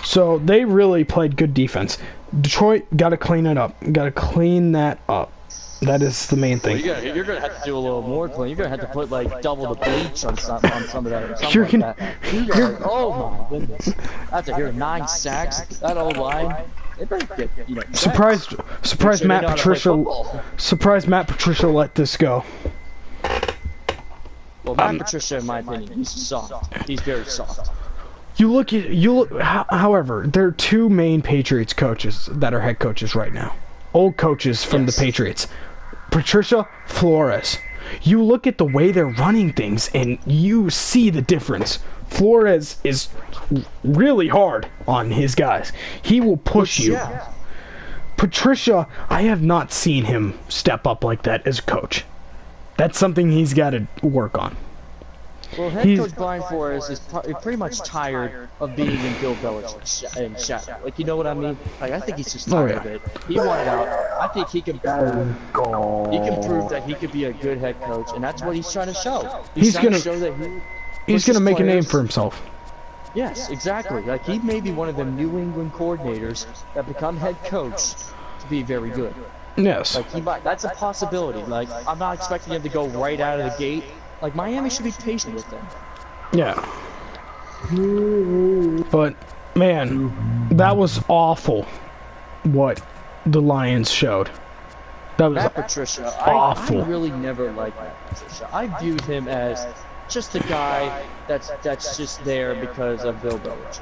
So they really played good defense. Detroit got to clean it up. Got to clean that up. That is the main thing. Well, you're gonna have to do a little more clean. You're gonna have to put like double the bleach on some of that. Something You're like gonna- that. Oh my goodness! After hearing 9 sacks, that old line, they better get Surprised They Matt know how to play Patricia. football. Surprised Matt Patricia let this go. Well, Matt Patricia, in my opinion, he's soft. He's very soft. However, there are 2 main Patriots coaches that are head coaches right now. Old coaches from the Patriots. Patricia, Flores. You look at the way they're running things and you see the difference. Flores is really hard on his guys. He will push you. Yeah. Patricia, I have not seen him step up like that as a coach. That's something he's got to work on. Well, head coach Brian Flores is pretty much tired of being in Bill Belichick's shadow. Like, you know what I mean? Like, I think he's just tired of it. He wanted out. I think he can prove that he could be a good head coach, and that's what he's trying to show. He's trying to show that he's gonna make a name players. for himself. Yes, exactly. Like, he may be one of the New England coordinators that become head coach to be very good. Yes. Like, he might. That's a possibility. Like, I'm not expecting him to go right out of the gate. Like, Miami should be patient with them. Yeah. But, man, that was awful what the Lions showed. That was Matt Patricia, awful. I really never liked Matt Patricia. I viewed him as just a guy that's just there because of Bill Belichick.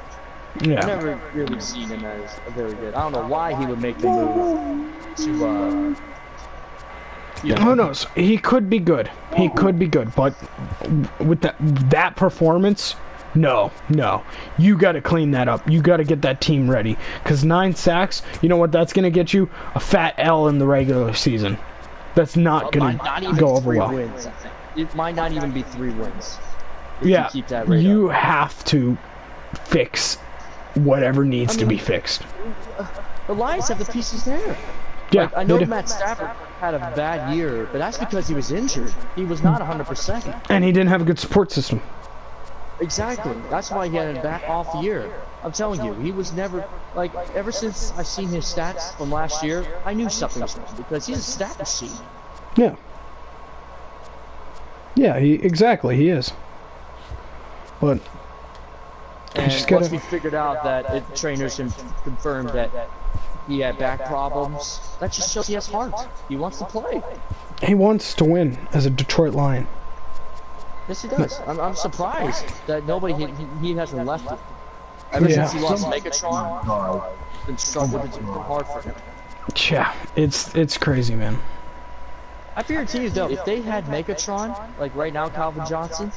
Yeah. I never really seen him as a very good. I don't know why he would make the move to. Who knows? He could be good. He could be good, but with that performance, no. You got to clean that up. You got to get that team ready. Because 9 sacks, you know what that's going to get you? A fat L in the regular season. That's not going to go over well. Wins, I think. It might not even be 3 wins. If Yeah, you keep that rate you up. have to fix whatever needs to be fixed. The Lions have the pieces there. Yeah, Like, I they know do. Matt Stafford had a bad year, but that's because he was injured. He was not 100%. And he didn't have a good support system. Exactly. That's why he had a back off year. I'm telling you, he was never, like, ever since I seen his stats from last year, I knew something was wrong because he's a stat machine. Yeah. Yeah, exactly, he is. But And just once gotta- we figured out that trainers confirmed that he had back problems, that just shows he has heart. He wants to play. he wants to win as a Detroit Lion. Yes, he does. I'm surprised that nobody he hasn't left it. Ever Yeah. since he lost Megatron, it's been hard for him. Yeah, it's crazy, man. I guarantee you though, if they had Megatron, like right now, Calvin Johnson,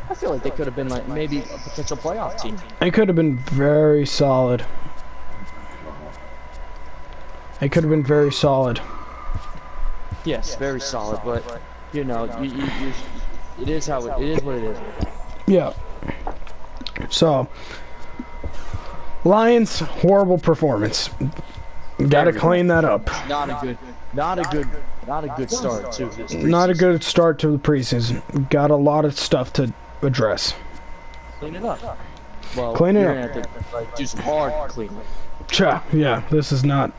I feel like they could have been like maybe a potential playoff team. It could have been very solid. It could have been very solid. Yes, very solid, but you know, it is how it is what it is. Yeah. So, Lions, horrible performance. Gotta clean that up. Not a good start to this preseason. Not a good start to the preseason. Got a lot of stuff to address. Clean it up. Well, Clean it you're up. gonna have to like do some hard cleaning. Yeah, this is not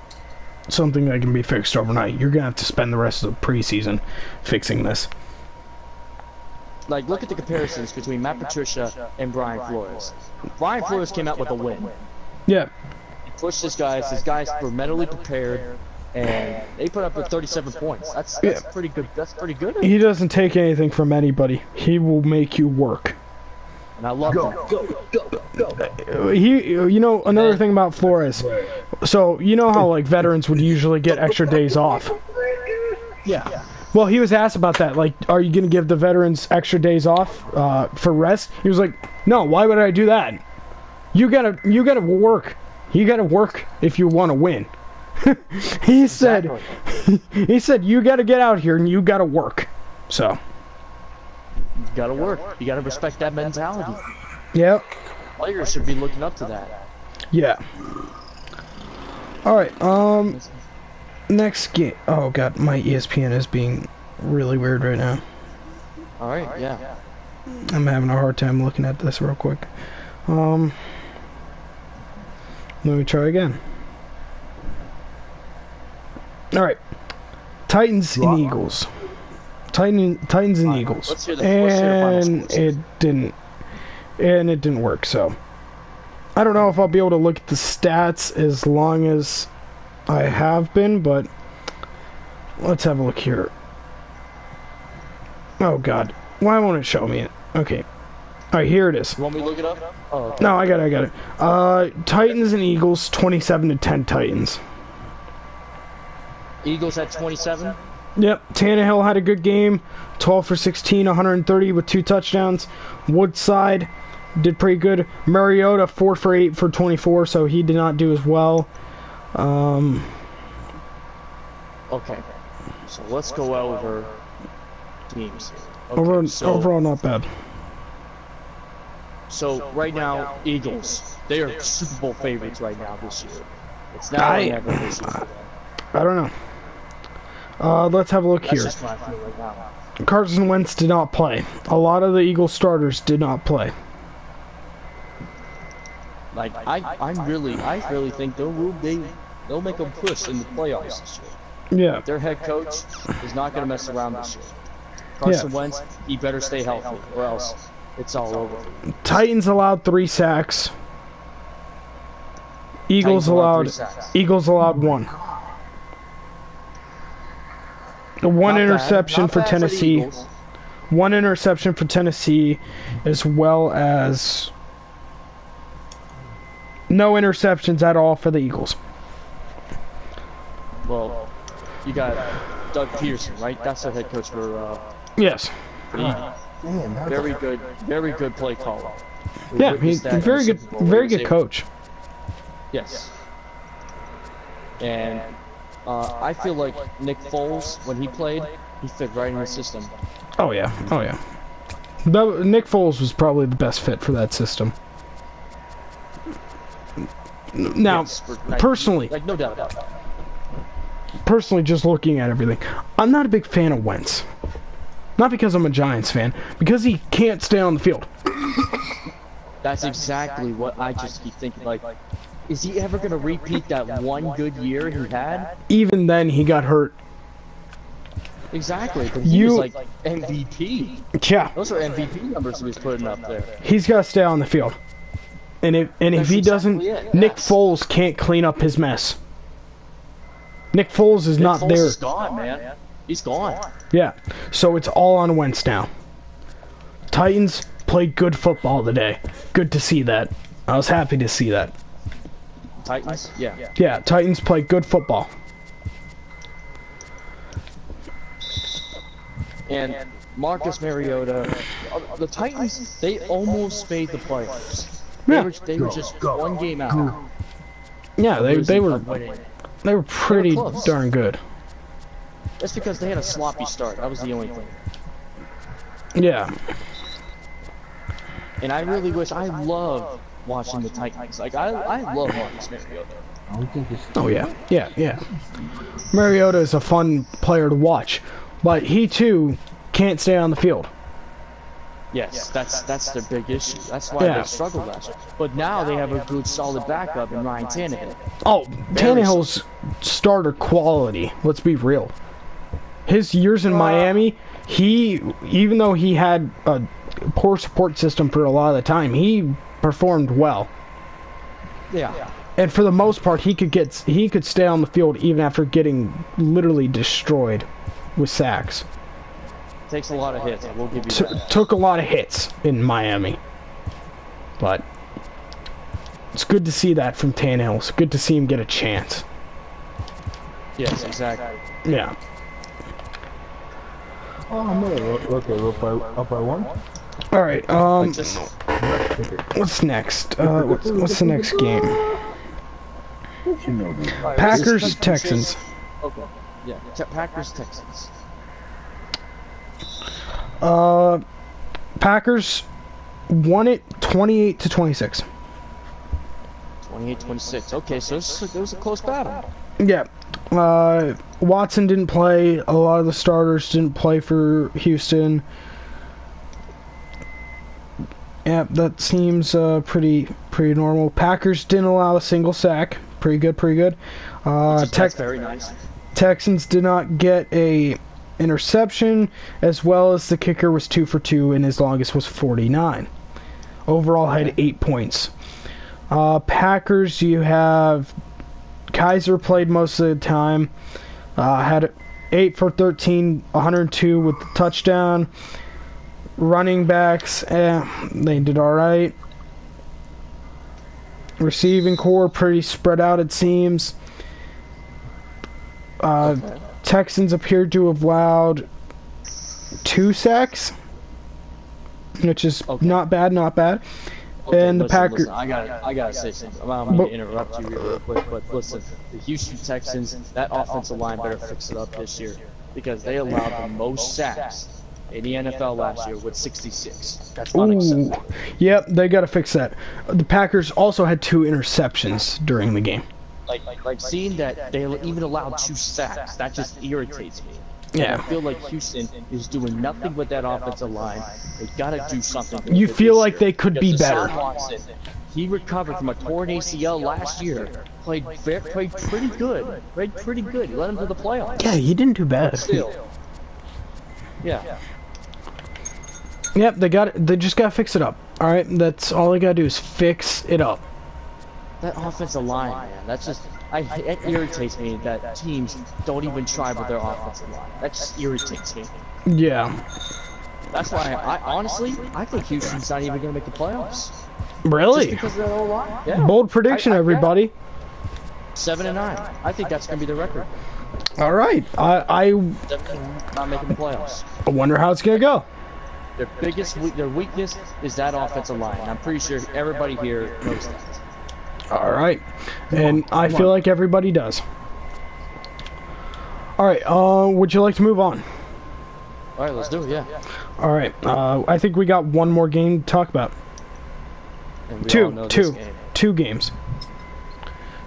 something that can be fixed overnight. You're gonna have to spend the rest of the preseason fixing this. Like, look at the comparisons between Matt Patricia and Brian Flores. Brian Flores came out with a win. Yeah. He pushed his guys. His guys were mentally prepared, and they put up 37 points. That's pretty good. That's pretty good. He doesn't take anything from anybody. He will make you work. And I love that. Go. You know, another thing about Flores. So, you know how, like, veterans would usually get extra days off? Yeah. Well, he was asked about that. Like, are you going to give the veterans extra days off for rest? He was like, no, why would I do that? You gotta work. You gotta work if you want to win. He said, you gotta get out here and you gotta work. So. You gotta work. You gotta respect that mentality. Yep. Players should be looking up to that. Yeah. Alright, next game. Oh god, my ESPN is being really weird right now. Alright, yeah. I'm having a hard time looking at this real quick. Let me try again. Alright. Titans and Eagles. Titans and Eagles. Let's hear the final scores. It didn't work, so I don't know if I'll be able to look at the stats as long as I have been, but let's have a look here. Oh god, why won't it show me it? Okay, alright, here it is. You want me to look it up? Oh, okay. No, I got it. Titans and Eagles, 27-10 Titans. Eagles had 27. Yep, Tannehill had a good game, 12 for 16, 130 with 2 touchdowns. Woodside did pretty good. Mariota 4 for 8 for 24, so he did not do as well. Okay, so let's go over teams. Okay, overall, not bad. So right now, Eagles, they are Super Bowl favorites right now this year. It's now or never this year. I don't know. Let's have a look here. That's just what I feel right now. Carson Wentz did not play. A lot of the Eagles starters did not play. Like I really think they'll make a push in the playoffs this year. Yeah. Their head coach is not going to mess around this year. Carson Wentz, he better stay healthy, or else it's all over. Titans allowed 3 sacks. Eagles allowed 1. One interception for Tennessee. One interception for Tennessee, as well as no interceptions at all for the Eagles. Well, you got Doug Peterson, right? That's the head coach for Yes. Very good play caller. Yeah, he's a very good coach. Yes. And I feel like Nick Foles, when he played, he fit right in the system. Oh yeah. Nick Foles was probably the best fit for that system. Now, personally, like no doubt about that. Personally, just looking at everything, I'm not a big fan of Wentz. Not because I'm a Giants fan, because he can't stay on the field. That's exactly what I just keep thinking. Like, is he ever going to repeat that one good year he had? Even then, he got hurt. Exactly, but he was like MVP. Yeah. Those are MVP numbers he was putting up there. He's got to stay on the field. And if he doesn't, Nick Foles can't clean up his mess. Nick Foles is not there. Nick Foles is gone, man. He's gone. Yeah, so it's all on Wentz now. Titans played good football today. Good to see that. I was happy to see that. Titans? Yeah. Yeah, Titans play good football. And Marcus Mariota, the Titans, they almost made the playoffs. They were just one game out. Yeah, they were pretty darn good. That's because they had a sloppy start. That was the only thing. Yeah. And I really wish, I love watching the Titans. Like, I love Marcus Mariota. Oh yeah, yeah. Mariota is a fun player to watch, but he too can't stay on the field. Yes, that's their big issue. That's why they struggled last year. But now they have a good, solid backup in Ryan Tannehill. Oh, Tannehill's starter quality. Let's be real. His years in Miami, even though he had a poor support system for a lot of the time, he performed well. Yeah. And for the most part, he could stay on the field even after getting literally destroyed with sacks. Takes a lot of hits, I will give you that. Took a lot of hits in Miami. But it's good to see that from Tannehill. It's good to see him get a chance. Yes, exactly. Yeah. Oh no, okay, up by one? Alright, what's next? What's the next game? Packers, Texans. Okay. Yeah, Packers, Texans. Packers won it 28-26. 28-26. Okay, so it was a close battle. Yeah. Watson didn't play. A lot of the starters didn't play for Houston. Yeah, that seems pretty normal. Packers didn't allow a single sack. Pretty good. That's very nice. Texans did not get a interception, as well as the kicker was 2 for 2, and his longest was 49. Overall, had 8 points. Packers, you have Kaiser played most of the time. Had 8 for 13, 102 with the touchdown. Running backs, they did all right. Receiving core pretty spread out, it seems. Texans appeared to have allowed 2 sacks, which is not bad. Okay, and the Packers. I gotta say something. I don't mean to interrupt you real quick, but listen, the Houston Texans, that offensive line better fix it up this year, because they allowed the most sacks in the NFL last year with 66. That's unacceptable. Yep, they gotta fix that. The Packers also had 2 interceptions during the game. Like seeing that they even allowed 2 sacks, that just irritates me. Yeah. And I feel like Houston is doing nothing with that offensive line. They gotta do something. You feel like they could be better. Watson, he recovered from a torn ACL last year. Played pretty good. He led him to the playoffs. Yeah, he didn't do bad. Still. Yeah. Yep, they just gotta fix it up. All right, that's all they gotta do is fix it up. That offensive line, man, that's just, it irritates me that teams don't even try with their offensive line. That just irritates me. Yeah. That's why, honestly, I think Houston's not even going to make the playoffs. Really? Just because of that O-line. Yeah. Bold prediction, everybody. 7-9. I think that's going to be the record. All right. I not making the playoffs. wonder how it's gonna go. Their weakness is that offensive line. I'm pretty sure everybody here knows that. All right, and I feel like everybody does. All right, would you like to move on? All right, let's do it, yeah. All right, I think we got one more game to talk about. Two games.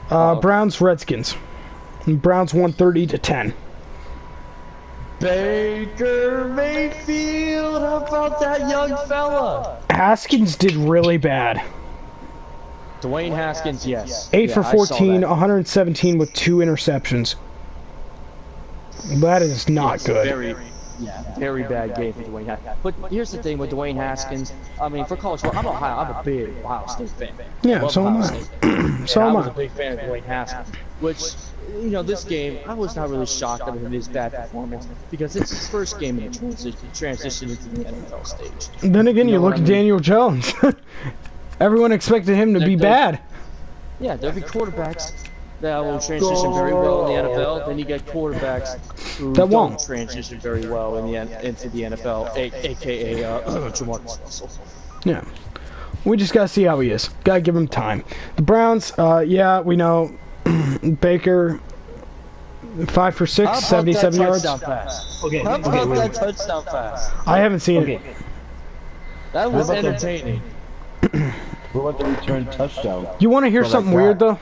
Browns, Redskins. Browns won 30-10. Baker Mayfield, how about that young fella? Haskins did really bad. Dwayne Haskins, yes. 8 for 14, 117 with 2 interceptions. That is not good. Very bad game for Dwayne Haskins. But here's the thing with Dwayne Haskins. I mean, for college football, I'm a big Ohio State fan. Yeah, so am I. So am I. I was a big fan of Dwayne Haskins, which, you know, this game, I was not really shocked at his bad performance because it's his first game in the transition into the NFL stage. Then again, you look at Daniel Jones. Everyone expected him to be bad. Yeah, there'll be quarterbacks that will transition very well in the NFL. Then you get quarterbacks who That don't won't. transition very well into the NFL, aka Jamarcus Russell. Yeah. We just gotta see how he is. Gotta give him time. The Browns, yeah, we know. Baker, 5 for 6, 77 yards. Okay, How about that touchdown pass? I haven't seen okay. it. That was How about that? entertaining. What about the return touchdown? You want to hear Oh, something my weird, God. though?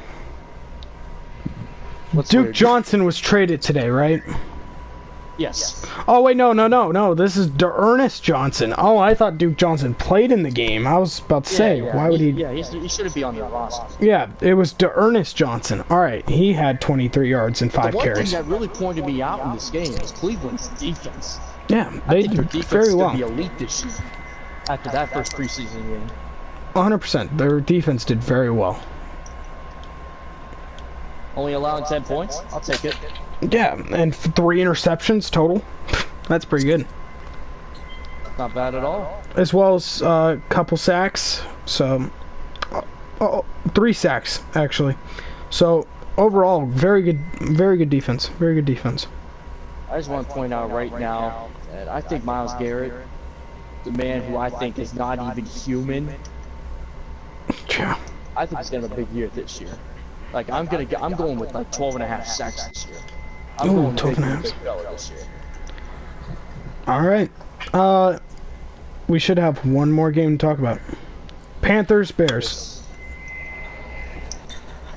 What's Duke weird? Johnson was traded today, right? Yes. Oh, wait, no. This is Ernest Johnson. Oh, I thought Duke Johnson played in the game. I was about to say, why would he... Yeah, he shouldn't be on the roster. Yeah, it was Ernest Johnson. All right, he had 23 yards and 5 The one carries. thing that really pointed me out in this game was Cleveland's defense. Yeah, I they think their did defense very is well. going to be elite this year after that first preseason game. 100%. Their defense did very well. Only allowing 10 points? I'll take it. Yeah, and 3 interceptions total. That's pretty good. Not bad at all. As well as a couple sacks. So, 3 sacks actually. So overall, very good defense. Very good defense. I just want to point out right now that I think Myles Garrett, the man who I think is not even human, Yeah. I think he's going to have a big year this year. Like I'm going with like 12.5 sacks this year. I'm Ooh, going 12.5. big fella this year. All right. We should have one more game to talk about. Panthers Bears.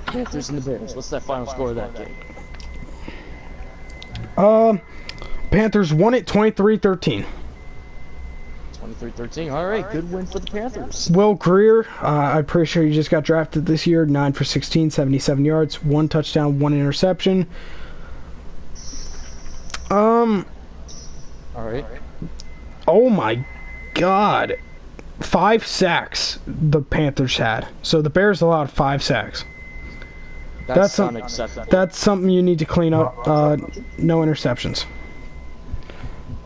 Panthers and the Bears. What's that final score of that game? Panthers won it 23-13. 23-13. All right, good win for the Panthers. Will Greer, I'm pretty sure he just got drafted this year. 9 for 16, 77 yards, 1 touchdown, 1 interception. All right. Oh my God, 5 sacks the Panthers had. So the Bears allowed 5 sacks. That's unacceptable. That's something you need to clean up. No interceptions.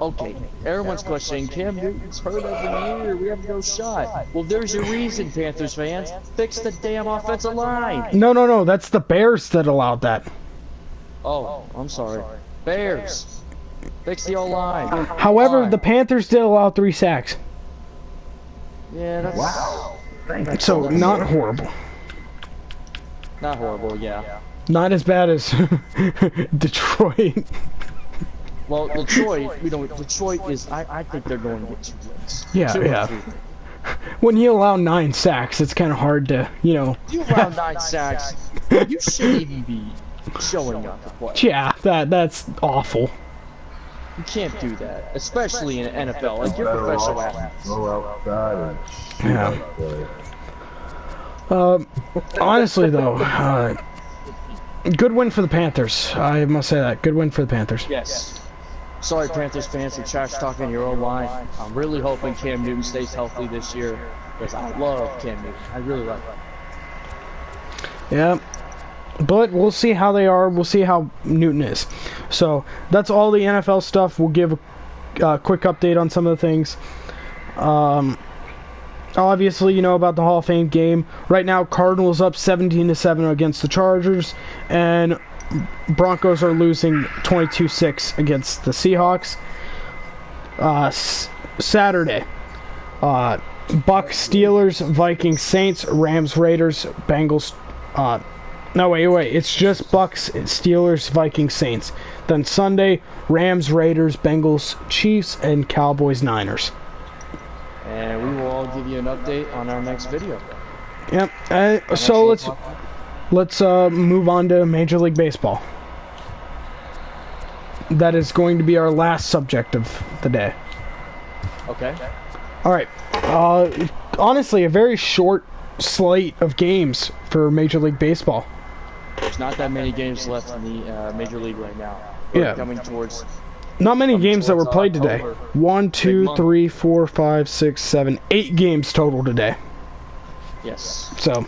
Okay, everyone's questioning Cam Newton's hurt every year. We have no shot. Well, there's your reason, Panthers fans. Fix the damn offensive line. No. That's the Bears that allowed that. Oh, I'm sorry. Bears. Fix the O-line. However, Fine. the Panthers did allow 3 sacks. Yeah, that's So not horrible. not horrible, yeah. Not as bad as Detroit. Well, Detroit, Detroit is, I think they're going to get 2 wins. Yeah, 2 or yeah. 3. When you allow 9 sacks, it's kind of hard to, You allow 9 sacks, you shouldn't even be showing up to play. Yeah, that's awful. You can't do that, especially in the NFL. Like, you're professional athletes. Go outside and Yeah. Honestly, though, good win for the Panthers. I must say that. Good win for the Panthers. Yes. Sorry, Panthers fans, for trash talking your own line. I'm really hoping Cam Newton stays healthy this year, because I love Cam Newton. I really like him. Yeah. But we'll see how they are. We'll see how Newton is. So that's all the NFL stuff. We'll give a quick update on some of the things. Obviously, you know about the Hall of Fame game. Right now, Cardinals up 17-7 against the Chargers, and Broncos are losing 22-6 against the Seahawks. Saturday, Bucks, Steelers, Vikings, Saints, Rams, Raiders, Bengals. No, wait. It's just Bucks, Steelers, Vikings, Saints. Then Sunday, Rams, Raiders, Bengals, Chiefs, and Cowboys, Niners. And we will all give you an update on our next video. Yep. So let's move on to Major League Baseball. That is going to be our last subject of the day. Okay. All right. Honestly, a very short slate of games for Major League Baseball. There's not that many games left in the Major League right now. Yeah. Coming towards... Not many games that were played today. October. 1, 2, 3, 4, 5, 6, 7, 8 games total today. Yes. So,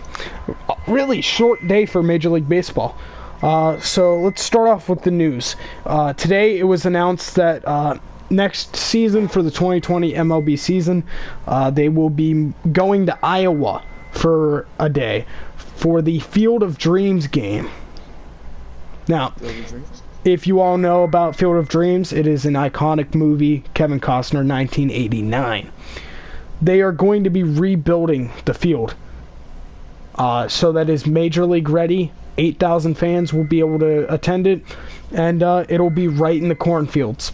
really short day for Major League Baseball. So let's start off with the news. Today it was announced that next season for the 2020 MLB season, they will be going to Iowa for a day for the Field of Dreams game. Now, if you all know about Field of Dreams, it is an iconic movie, Kevin Costner, 1989. They are going to be rebuilding the field so that is Major League ready. 8,000 fans will be able to attend it, and it'll be right in the cornfields.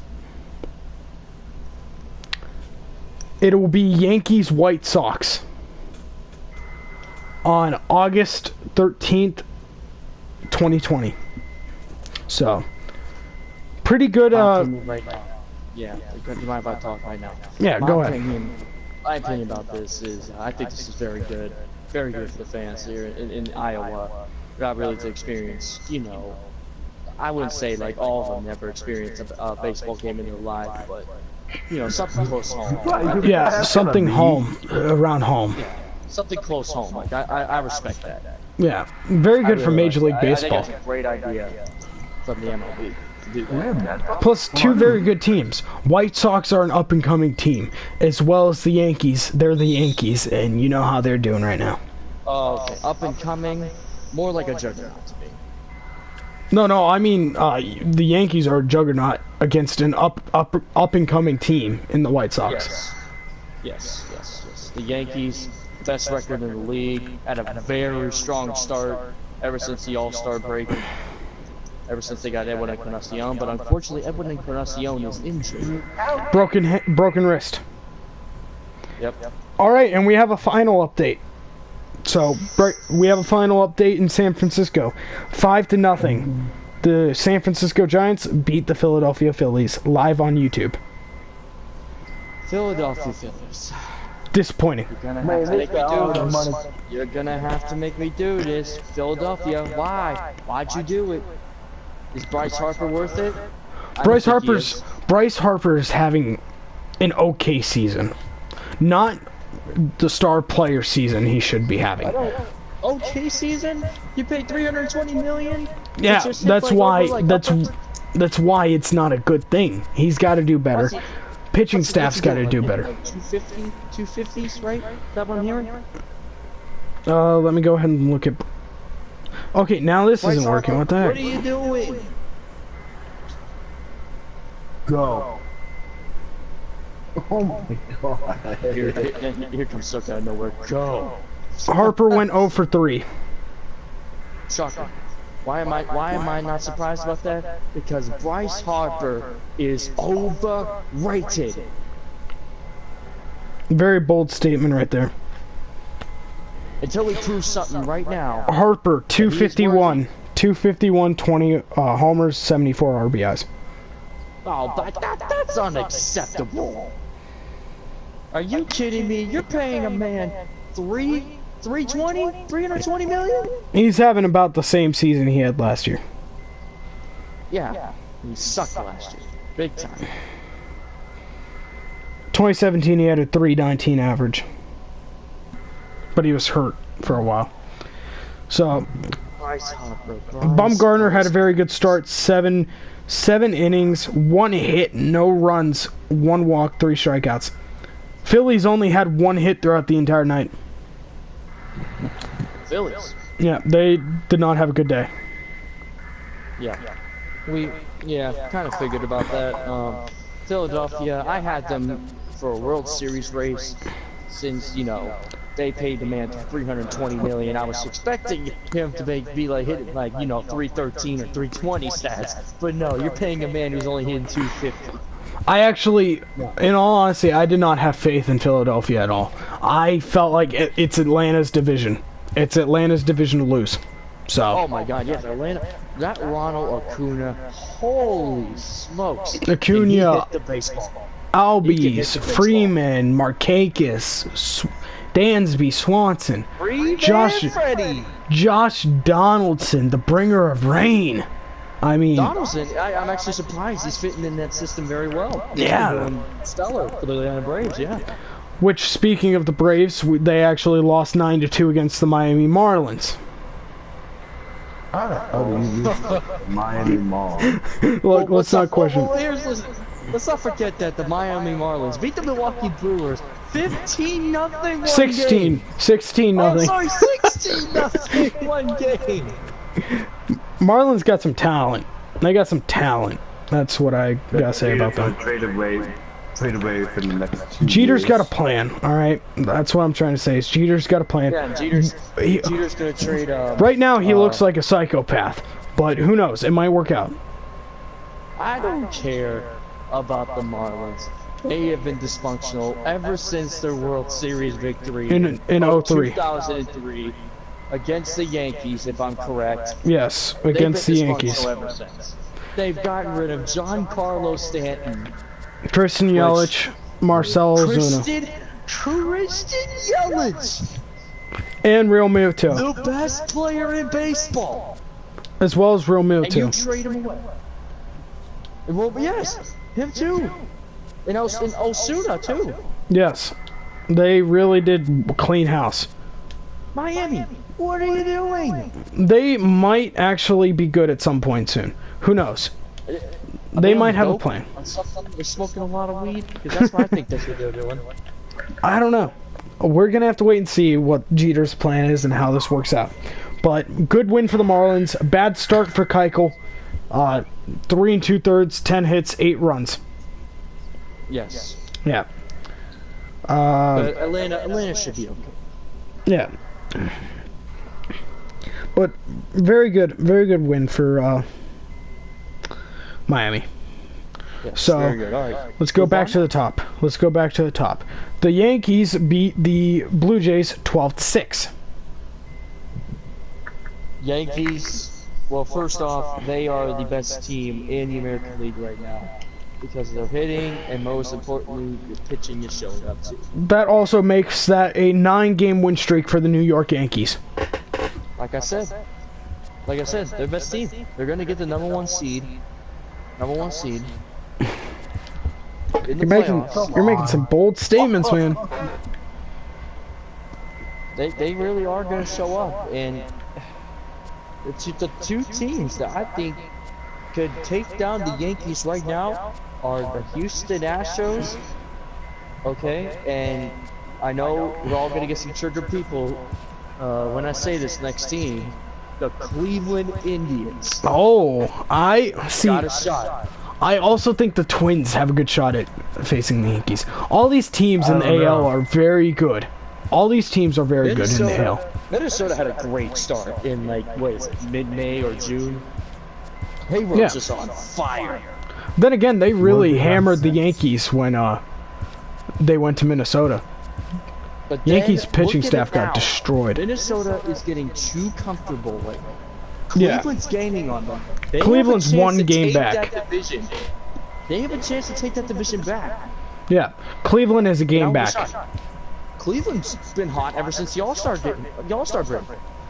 It will be Yankees White Sox on August 13th, 2020. So, pretty good. Right now. Yeah, do you mind if I talk right now? Yeah, go ahead. My opinion about this is, I think this is very good for the fans here in Iowa. Got really to experience, you know, I wouldn't say like all of them never experienced a baseball game in their life, but you know, something close home. Yeah, something home, around home. Yeah, something close home. Like I respect that. Yeah, very good for Major League Baseball. I think it's a great idea from the MLB. Plus, two very good teams. White Sox are an up-and-coming team, as well as the Yankees. They're the Yankees, and you know how they're doing right now. Oh, okay. Up-and-coming, more like a juggernaut to me. No, I mean, the Yankees are a juggernaut against an up-and-coming team in the White Sox. Yes. The Yankees, best record in the league, had a very strong start ever since the All-Star break. Ever since they got Edwin Encarnacion, but unfortunately Edwin Encarnacion is injured. Broken wrist. Yep. All right, and we have a final update. So we have a final update in San Francisco, 5-0. The San Francisco Giants beat the Philadelphia Phillies live on YouTube. Philadelphia Phillies. Disappointing. You're gonna have to make me do this. You're gonna have to make me do this. Philadelphia, why? Why'd you do it? Is Bryce Harper worth it? Bryce Harper's having an okay season. Not the star player season he should be having. Okay season? You paid $320 million? Yeah, that's why it's not a good thing. He's got to do better. Pitching staff's got to do better. 250s, right? Is that what I'm hearing? Let me go ahead and look at... Okay, now this isn't working. What the heck? What are you doing? Go. Oh my god. Here comes stuff out of nowhere. Go. Harper went 0 for 3. Shocker. Why am I not surprised about that? Because Bryce Harper is overrated. Very bold statement right there. Until he proves something right now. Harper, 251. 251, 20 homers, 74 RBIs. Oh, that's unacceptable. Are you kidding me? You're paying a man $320 million? He's having about the same season he had last year. Yeah, he sucked last year. Big time. 2017 he had a 319 average. But he was hurt for a while. So, Bumgarner had a very good start. Seven innings, 1 hit, no runs, 1 walk, 3 strikeouts. Phillies only had 1 hit throughout the entire night. Phillies? Yeah, they did not have a good day. Yeah. Kind of figured about that. Philadelphia, I had them for a World Series race since, you know, they paid the man $320 million. I was expecting him to be like hitting like, you know, 313 or 320 stats, but no, you're paying a man who's only hitting 250. I actually, in all honesty, I did not have faith in Philadelphia at all. I felt like it's Atlanta's division. It's Atlanta's division to lose. So. Oh my God, yes, Atlanta. That Ronald Acuna, holy smokes! Acuna, he hit the baseball. Albies, Freeman, Markakis, Dansby, Swanson, Josh Donaldson, the bringer of rain. I mean, Donaldson, I'm actually surprised he's fitting in that system very well. Yeah, stellar for the Atlanta Braves. Yeah. Which, speaking of the Braves, they actually lost 9-2 against the Miami Marlins. Miami Marlins. Look, let's not question. Let's not forget that the Miami Marlins beat the Milwaukee Brewers 15 nothing. 16. 16 Oh, nothing. sorry, 16 nothing one game. Marlins got some talent. They got some talent. That's what I gotta say about them. Trade away for the next 2 Jeter's years. got a plan, alright? That's what I'm trying to say, is Jeter's got a plan. Yeah, Jeter's gonna trade. Right now, he looks like a psychopath, but who knows? It might work out. I don't care about the Marlins. They have been dysfunctional ever since their World Series victory In of 03. 2003 against the Yankees, if I'm correct. Yes, against the They've been Yankees. dysfunctional ever since. They've gotten rid of Giancarlo Stanton, Christian Yelich, Marcell Ozuna, Christian Yelich, and Real Muto, the best player in baseball, as well as Real and you Muto. trade him away. And well, yes, him too, and Osuna too. Yes, they really did clean house. Miami, what are you doing? They might actually be good at some point soon. Who knows? They might have a plan. They're smoking a lot of weed, because that's what I think that's what they're doing. I don't know. We're gonna have to wait and see what Jeter's plan is and how this works out. But good win for the Marlins. Bad start for Keuchel. 3 2/3, 10 hits, 8 runs. Yes. Yeah. But Atlanta should be okay. Yeah. But very good win for Miami. Yes, So, very good. All right. Let's go back to the top. Let's go back to the top. The Yankees beat the Blue Jays 12-6. Yankees, well, first off, they are the best team in the American League right now because of their hitting, and most importantly, the pitching is showing up too. That also makes that a 9-game win streak for the New York Yankees. Like I said, they're the best team. They're going to get the number one seed. In the playoffs. You're making some bold statements, man. They really are going to show up, and the two teams that I think could take down the Yankees right now are the Houston Astros. Okay, and I know we're all going to get some triggered people when I say this next team, the Cleveland Indians. Oh, I see. Got a shot. I also think the Twins have a good shot at facing the Yankees. All these teams in the AL are very good. All these teams are very good in the AL. Minnesota had a great start in, like, what is it, mid-May or June? They were just on fire. Then again, they really hammered the Yankees when they went to Minnesota. But then, Yankees pitching look at staff it got now. destroyed. Minnesota is getting too comfortable right now. Yeah. Cleveland's gaining on them. Cleveland's one game back. They have a chance to take that division back. Yeah, Cleveland is a game back. Cleveland's been hot ever since the All-Star break.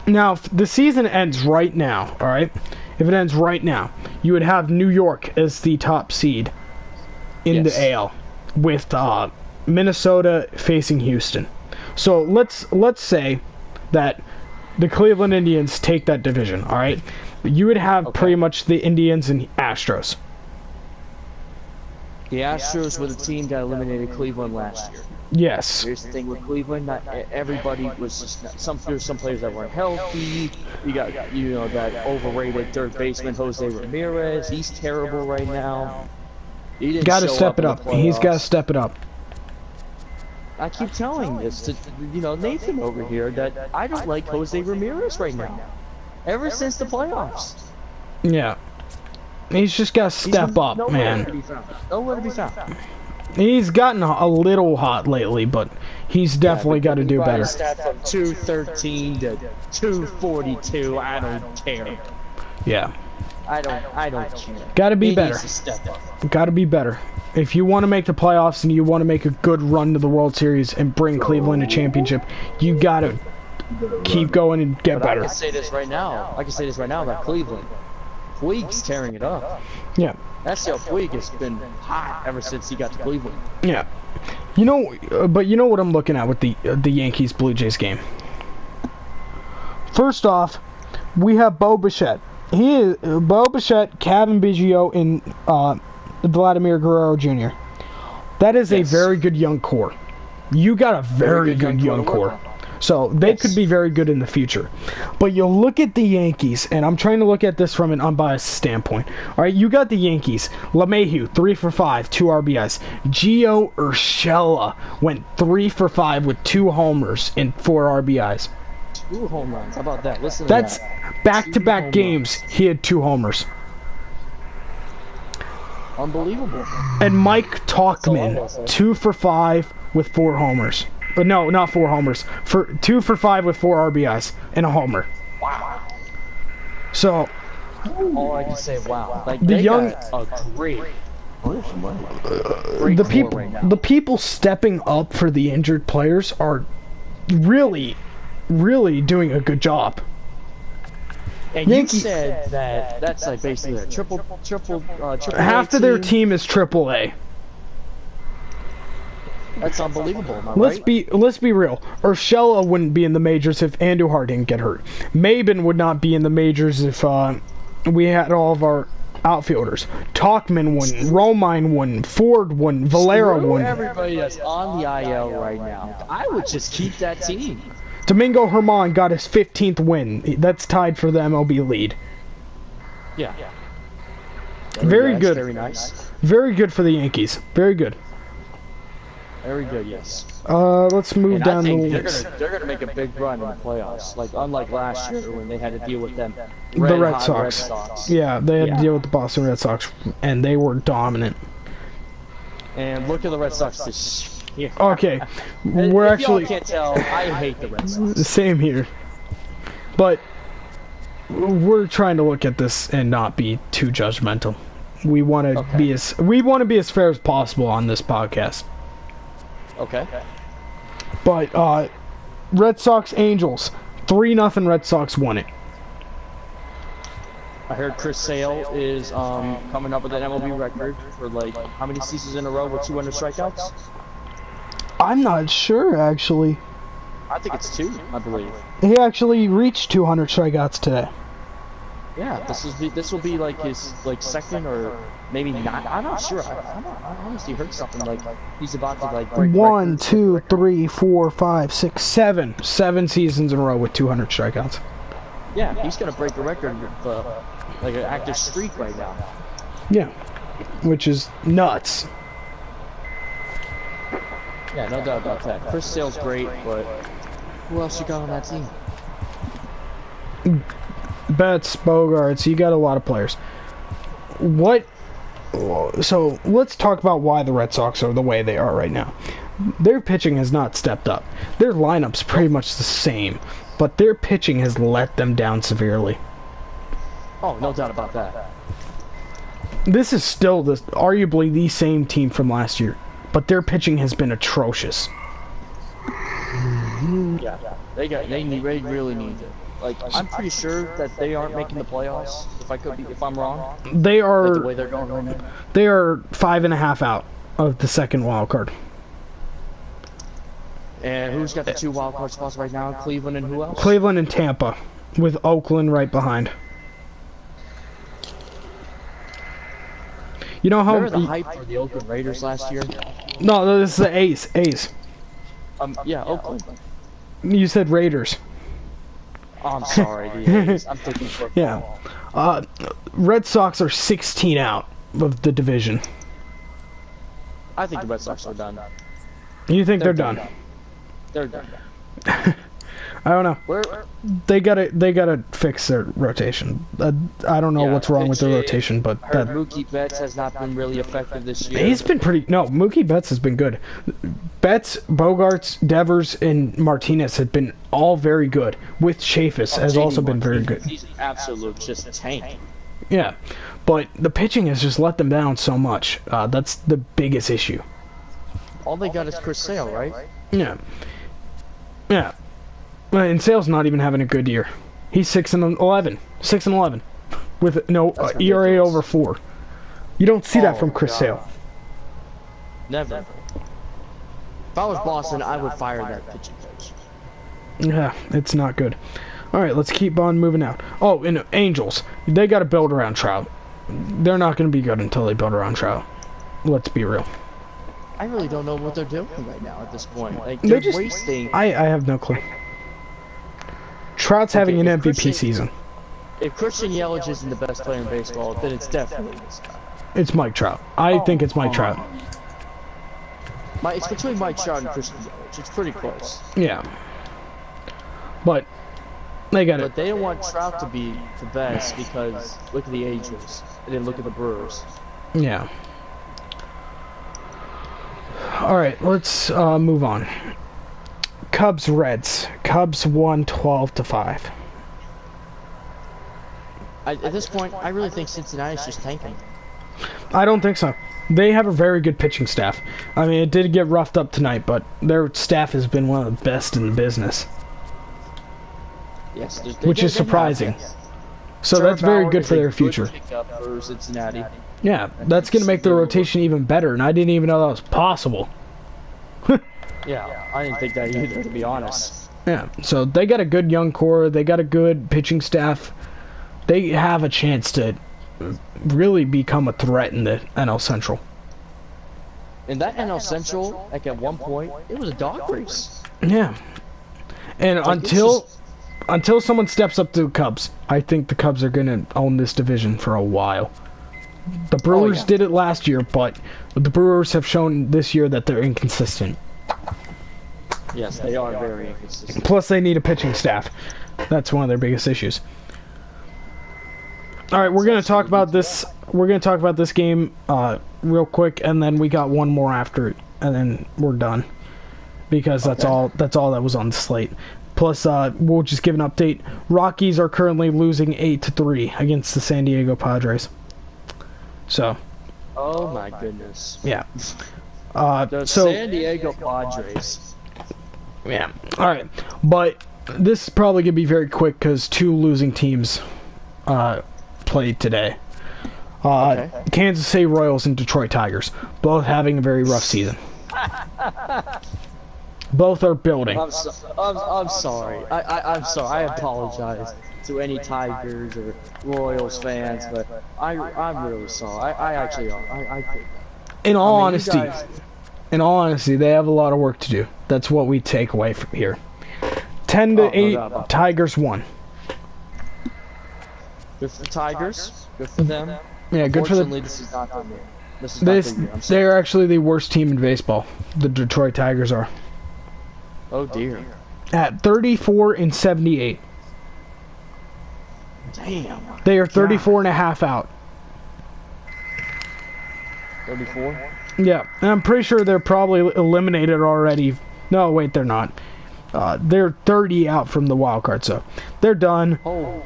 Now, if the season ends right now, all right? If it ends right now, you would have New York as the top seed in the AL, with Minnesota facing Houston. So let's say that the Cleveland Indians take that division, all right? You would have pretty much the Indians and Astros. The Astros were the team that eliminated Cleveland last year. Yes. Here's the thing with Cleveland: not everybody was just there's some players that weren't healthy. You got that overrated third baseman Jose Ramirez. He's terrible right now. He didn't Got to show step it in up. the He's got to playoffs. step it up. I keep telling this to Nathan over here that I don't like Jose Ramirez right now. Ever since the playoffs. Yeah. He's just got to step up, man. Nowhere to be found. He's gotten a little hot lately, but he's definitely got to do better. Stat from 213 to 242. I don't care. Yeah. I don't care. Got to be He better. needs to step up. Got to be better. If you want to make the playoffs and you want to make a good run to the World Series and bring Cleveland a championship, you got to keep going and get better. I can say this right now. About Cleveland. Puig's tearing it up. Yeah. Yasiel Puig has been hot ever since he got to Cleveland. Yeah. But you know what I'm looking at with the Yankees Blue Jays game. First off, we have Bo Bichette. Bo Bichette, Kevin Biggio, and Vladimir Guerrero Jr. That is a very good young core. You got a very good young core. So they could be very good in the future. But you look at the Yankees, and I'm trying to look at this from an unbiased standpoint. All right, you got the Yankees. LeMahieu, 3 for 5, 2 RBIs. Gio Urshela went 3 for 5 with 2 homers and 4 RBIs. 2 home runs. How about that? Listen to That's that. back-to-back games. He had 2 homers. Unbelievable. And Mike Tauchman, 2 for 5 with 4 homers. But no, not 4 homers. For 2 for 5 with 4 RBIs and a homer. Wow. So all I can say, wow. Like the they young, got a great the people stepping up for the injured players are really doing a good job. And you said that that's like basically a triple half of their team is AAA. That's unbelievable. Am I Let's right? be real. Urshela wouldn't be in the majors if Andujar didn't get hurt. Maben would not be in the majors if we had all of our outfielders. Tauchman wouldn't. Romine wouldn't. Ford wouldn't. Valera wouldn't. Everybody that's on the IL right now, I would just keep that team. Domingo Germán got his 15th win. That's tied for the MLB lead. Yeah. Very nice, good. Very nice. Very good for the Yankees. Very good. Very good, yes. Let's move And down I the think list. they're gonna make a big run in the playoffs. Like unlike last year when they had to deal with them The Red hot Sox. Red Sox. Yeah, they had Yeah. to deal with the Boston Red Sox, and they were dominant. And look at the Red Sox this year. Okay, And we're if actually y'all can't tell, I hate the Red Sox. same here, but we're trying to look at this and not be too judgmental. We want to be as fair as possible on this podcast. Okay. But Red Sox Angels 3-0 Red Sox won it. I heard Chris Sale is coming up with an MLB record for like how many seasons in a row with 200 strikeouts? I'm not sure actually. I think it's 2, I believe. He actually reached 200 strikeouts today. Yeah, this will be like his second or maybe not. I'm not sure. I honestly heard something like he's about to like break 1, records. 2, 3, 4, 5, 6, 7. 7 seasons in a row with 200 strikeouts. Yeah, he's gonna break the record with like an active streak right now. Yeah, which is nuts. Yeah, no doubt about that. Chris Sale's great, but who else you got on that team? Betts, Bogarts, you got a lot of players. So let's talk about why the Red Sox are the way they are right now. Their pitching has not stepped up. Their lineup's pretty much the same, but their pitching has let them down severely. Oh, no doubt about that. This is still arguably the same team from last year, but their pitching has been atrocious. Yeah, they really need it. Like, I'm pretty sure that they aren't making the playoffs. If I'm wrong. They are. Like the way they're going right now. They are 5.5 out of the second wild card. And who's got the 2 wild card spots right now? Cleveland and who else? Cleveland and Tampa, with Oakland right behind. You know how? Remember the hype for the Oakland Raiders last year? No, this is the A's. A's. Yeah, Oakland. You said Raiders. Oh, I'm sorry, the A's. I'm thinking football. Yeah. Red Sox are 16 out of the division. I think the Red Sox are done. You think they're done? They're done. I don't know. They gotta fix their rotation. I don't know what's wrong with their rotation, but I heard Mookie Betts has not been really effective this year. He's been pretty. No, Mookie Betts has been good. Betts, Bogarts, Devers, and Martinez have been all very good. With Chaffetz has also been very good. He's an absolute just tank. Yeah, but the pitching has just let them down so much. That's the biggest issue. All they got is Chris Sale, right? Yeah. Yeah. And Sale's not even having a good year. He's 6-11. 6-11. With no ERA over 4. You don't see that from Chris Sale. Never. If I was Boston, I would fire that pitching coach. Yeah, it's not good. Alright, let's keep on moving out. Oh, and Angels. They got to build around Trout. They're not going to be good until they build around Trout. Let's be real. I really don't know what they're doing right now at this point. Like They they're just- wasting. I have no clue. Trout's having an if MVP Christian- season. If Christian Yelich isn't the best player in baseball, then it's definitely this guy. It's Mike Trout. I think it's Mike Trout. It's between Mike Trout and Christian Yelich. It's pretty close. Yeah. But they got it. But they don't want Trout to be the best because look at the Angels and then look at the Brewers. Yeah. All right, let's move on. Cubs Reds. Cubs won 12-5. At this point, I really think Cincinnati's just tanking. I don't think so. They have a very good pitching staff. I mean, it did get roughed up tonight, but their staff has been one of the best in the business, Yes, which is surprising. So Trevor that's very Bauer good is for a their good future. pickup for Cincinnati. Yeah, that's going to make the rotation even better, and I didn't even know that was possible. Yeah, I didn't think that either, to be honest. Yeah, so they got a good young core. They got a good pitching staff. They have a chance to really become a threat in the NL Central. In that NL Central, like at one point, it was a dog race. Yeah, and Like, it's until someone steps up to the Cubs, I think the Cubs are going to own this division for a while. The Brewers did it last year, but the Brewers have shown this year that they're inconsistent. Yes, they are very inconsistent. Plus, they need a pitching staff. That's one of their biggest issues. All right, we're going to talk about this. We're going to talk about this game real quick, and then we got one more after it, and then we're done because that's all. That's all that was on the slate. Plus, we'll just give an update. Rockies are currently losing 8-3 against the San Diego Padres. So, Oh my goodness. yeah. The So, San Diego Padres. yeah. All right, but this is probably gonna be very quick because two losing teams played today. Okay. Kansas City Royals and Detroit Tigers, both having a very rough season. Both are building. I'm sorry. I'm sorry. I apologize to any Tigers or Royals fans, but I'm really sorry. I actually are. I think. In all I mean, you honesty, guys- they have a lot of work to do. That's what we take away from here. 10-8, doubt about that. Tigers won. Good for the Tigers. Good for them. Yeah, good for the. Unfortunately, this is not the year. This is not the year. I'm sorry. They are actually the worst team in baseball. The Detroit Tigers are Oh dear. at 34-78. Damn. They are 34 and a half out. 34. Yeah, and I'm pretty sure they're probably eliminated already. No, wait, they're not. They're 30 out from the wild card, so they're done. Oh.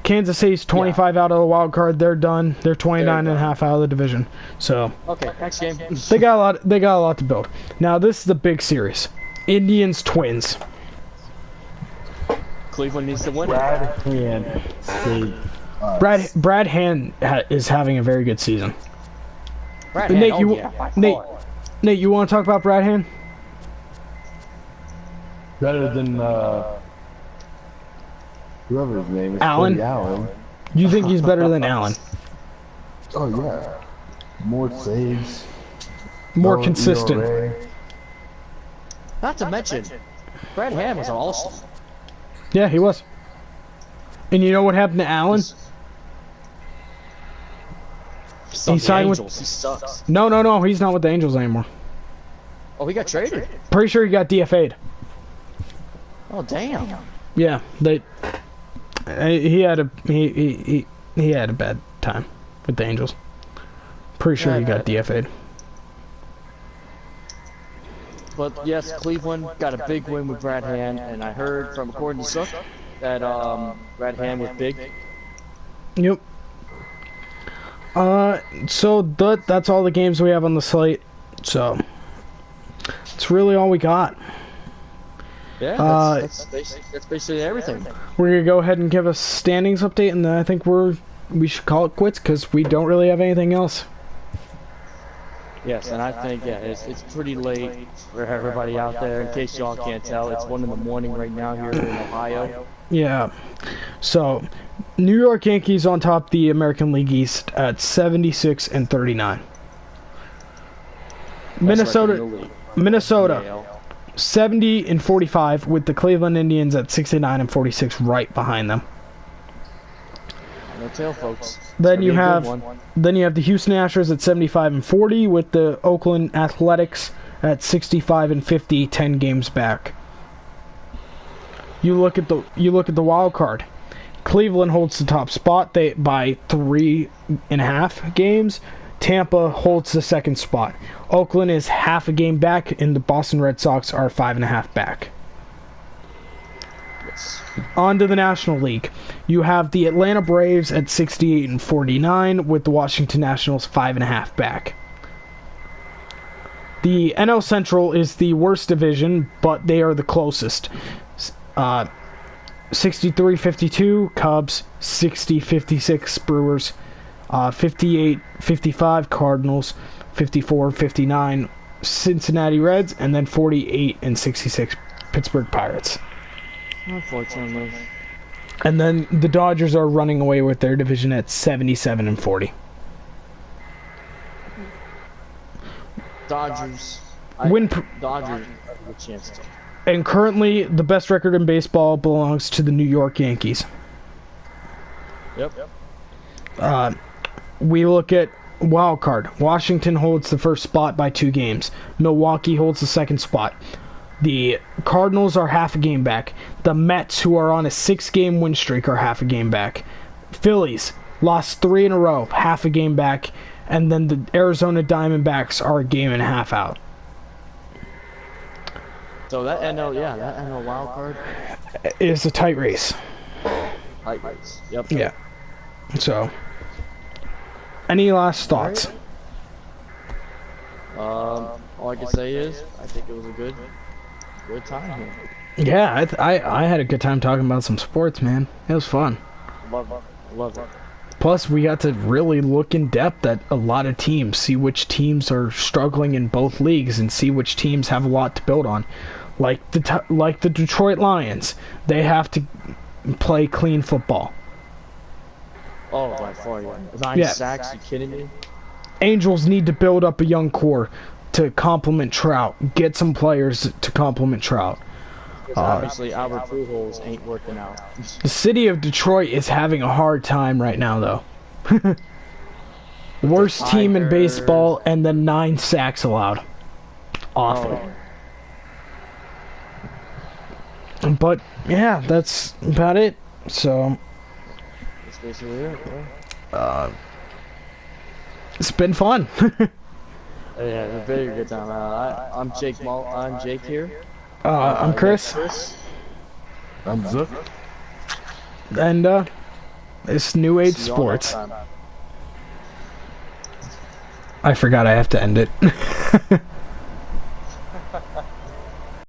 Kansas City's 25 out of the wild card. They're done. They're 29 and a half out of the division. So Okay. Next game. they got a lot. They got a lot to build. Now this is the big series. Indians Twins. Cleveland needs to win. Brad Hand stayed. Brad Hand is having a very good season. Brad Nate, Hand, you- by Nate- far. Nate, you want to talk about Brad Hand? Better than whoever his name is. Allen? Cody Allen. Do you think he's better than Allen? Oh yeah. More saves. More lower consistent. ERA. Not to mention, Brad Hand was an all-star. Yeah, he was. And you know what happened to Allen? He signed with- Angels. He sucks. No, he's not with the Angels anymore. Oh, he got traded. Pretty sure he got DFA'd. Oh, damn. Yeah, he had a bad time with the Angels. Pretty sure he got DFA'd. But yes, Cleveland got a big win with Brad Hand, and I heard from according to Sook that Brad Hand was big. Yep. So that's all the games we have on the slate. So it's really all we got. Yeah, that's basically everything. We're gonna go ahead and give a standings update, and then I think we should call it quits because we don't really have anything else. Yes, and I think it's pretty late for everybody out there. In case y'all can't tell, it's 1 in the morning right now here in Ohio. Yeah. So, New York Yankees on top of the American League East at 76 and 39. Minnesota, record in the league. Minnesota, AL. 70-45, with the Cleveland Indians at 69-46 right behind them. No tail, folks. Then you It's gonna have be a good one. the Houston Astros at 75-40, with the Oakland Athletics at 65-50, 10 games back. You look at the wild card. Cleveland holds the top spot by 3.5 games. Tampa holds the second spot. Oakland is half a game back, and the Boston Red Sox are 5.5 back. Yes. On to the National League. You have the Atlanta Braves at 68-49, with the Washington Nationals 5.5 back. The NL Central is the worst division, but they are the closest. 63-52 Cubs, 60-56 Brewers, 58-55 Cardinals, 54-59 Cincinnati Reds, and then 48-66 Pittsburgh Pirates. Unfortunately. And then the Dodgers are running away with their division at 77-40. Dodgers. Dodgers have a good chance to. And currently, the best record in baseball belongs to the New York Yankees. Yep. We look at wild card. Washington holds the first spot by 2 games. Milwaukee holds the second spot. The Cardinals are half a game back. The Mets, who are on a 6-game win streak, are half a game back. Phillies lost 3 in a row, half a game back. And then the Arizona Diamondbacks are a game and a half out. So that NL wild card. It's a tight race. Tight race. Yep. Yeah. So, any last thoughts? All I can say is I think it was a good time here. Yeah, I had a good time talking about some sports, man. It was fun. Love it. Plus, we got to really look in depth at a lot of teams, see which teams are struggling in both leagues, and see which teams have a lot to build on. Like the Detroit Lions, they have to play clean football. Oh, by far, yeah. 9 sacks, you kidding me? Angels need to build up a young core to complement Trout. Get some players to complement Trout. Obviously, Albert Pujols ain't working out. The city of Detroit is having a hard time right now, though. Worst team in baseball, and then 9 sacks allowed. Awful. Oh. But, yeah, that's about it. So, That's basically it, yeah. it's been fun. Yeah, a very good time. I'm Jake I'm Jake here. I'm Chris. I'm Zook. And, it's New Age See y'all next Sports. time. I forgot I have to end it.